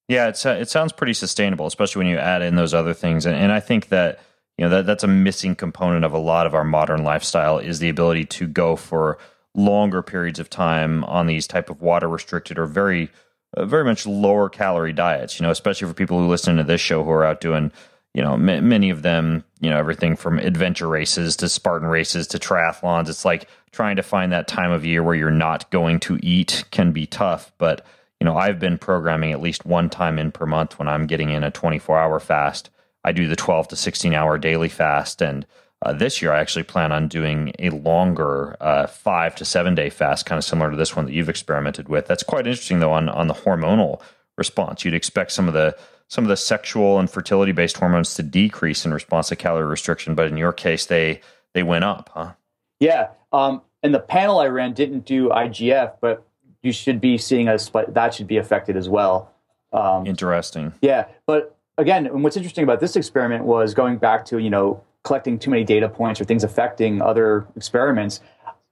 Yeah, it sounds pretty sustainable, especially when you add in those other things. And I think that that's a missing component of a lot of our modern lifestyle is the ability to go for longer periods of time on these type of water restricted or very much lower calorie diets. Especially for people who listen to this show who are out doing, many of them, everything from adventure races to Spartan races to triathlons. It's like trying to find that time of year where you're not going to eat can be tough, but I've been programming at least one time in per month when I'm getting in a 24-hour fast. I do the 12 to 16-hour daily fast. And this year, I actually plan on doing a longer 5 to 7 day fast, kind of similar to this one that you've experimented with. That's quite interesting, though, on the hormonal response. You'd expect some of the sexual and fertility-based hormones to decrease in response to calorie restriction, but in your case, they went up, huh? Yeah. And the panel I ran didn't do IGF, but you should be seeing that should be affected as well. Interesting. Yeah. But again, what's interesting about this experiment was going back to, collecting too many data points or things affecting other experiments.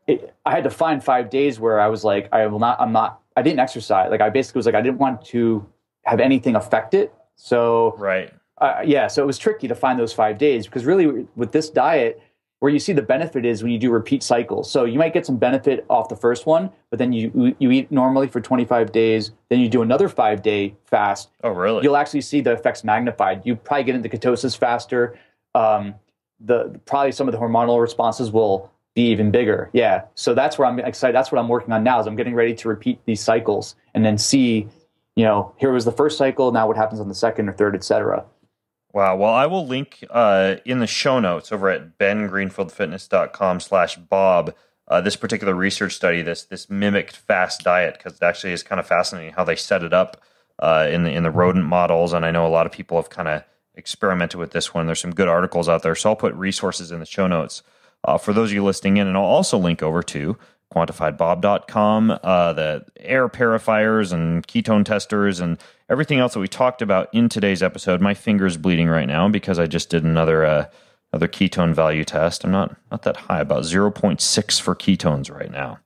I had to find 5 days where I was like, I didn't exercise. Like I basically was like, I didn't want to have anything affect it. So, right. So it was tricky to find those 5 days because really with this diet, where you see the benefit is when you do repeat cycles. So you might get some benefit off the first one, but then you eat normally for 25 days, then you do another 5 day fast. Oh, really? You'll actually see the effects magnified. You probably get into ketosis faster. Probably some of the hormonal responses will be even bigger. Yeah. So that's where I'm excited. That's what I'm working on now is I'm getting ready to repeat these cycles and then see, here was the first cycle. Now what happens on the second or third, et cetera. Wow. Well, I will link in the show notes over at bengreenfieldfitness.com/Bob this particular research study, this mimicked fast diet, because it actually is kind of fascinating how they set it up in the rodent models. And I know a lot of people have kind of experimented with this one. There's some good articles out there. So I'll put resources in the show notes for those of you listening in. And I'll also link over to quantifiedbob.com, the air purifiers and ketone testers and everything else that we talked about in today's episode. My finger's bleeding right now because I just did another ketone value test. I'm not that high, about 0.6 for ketones right now,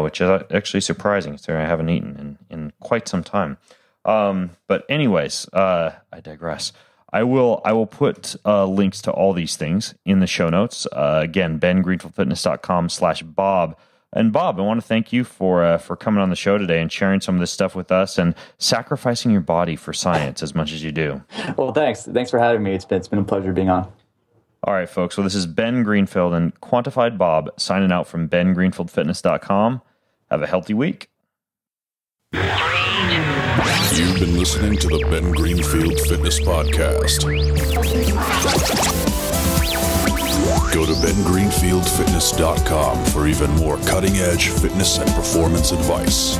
which is actually surprising. So I haven't eaten in quite some time. But anyways, I digress. I will put links to all these things in the show notes. Again, bengreenfieldfitness.com/Bob. And Bob, I want to thank you for coming on the show today and sharing some of this stuff with us and sacrificing your body for science as much as you do. Well, thanks. Thanks for having me. It's been a pleasure being on. All right, folks. Well, this is Ben Greenfield and Quantified Bob signing out from bengreenfieldfitness.com. Have a healthy week. You've been listening to the Ben Greenfield Fitness Podcast. Go to bengreenfieldfitness.com for even more cutting-edge fitness and performance advice.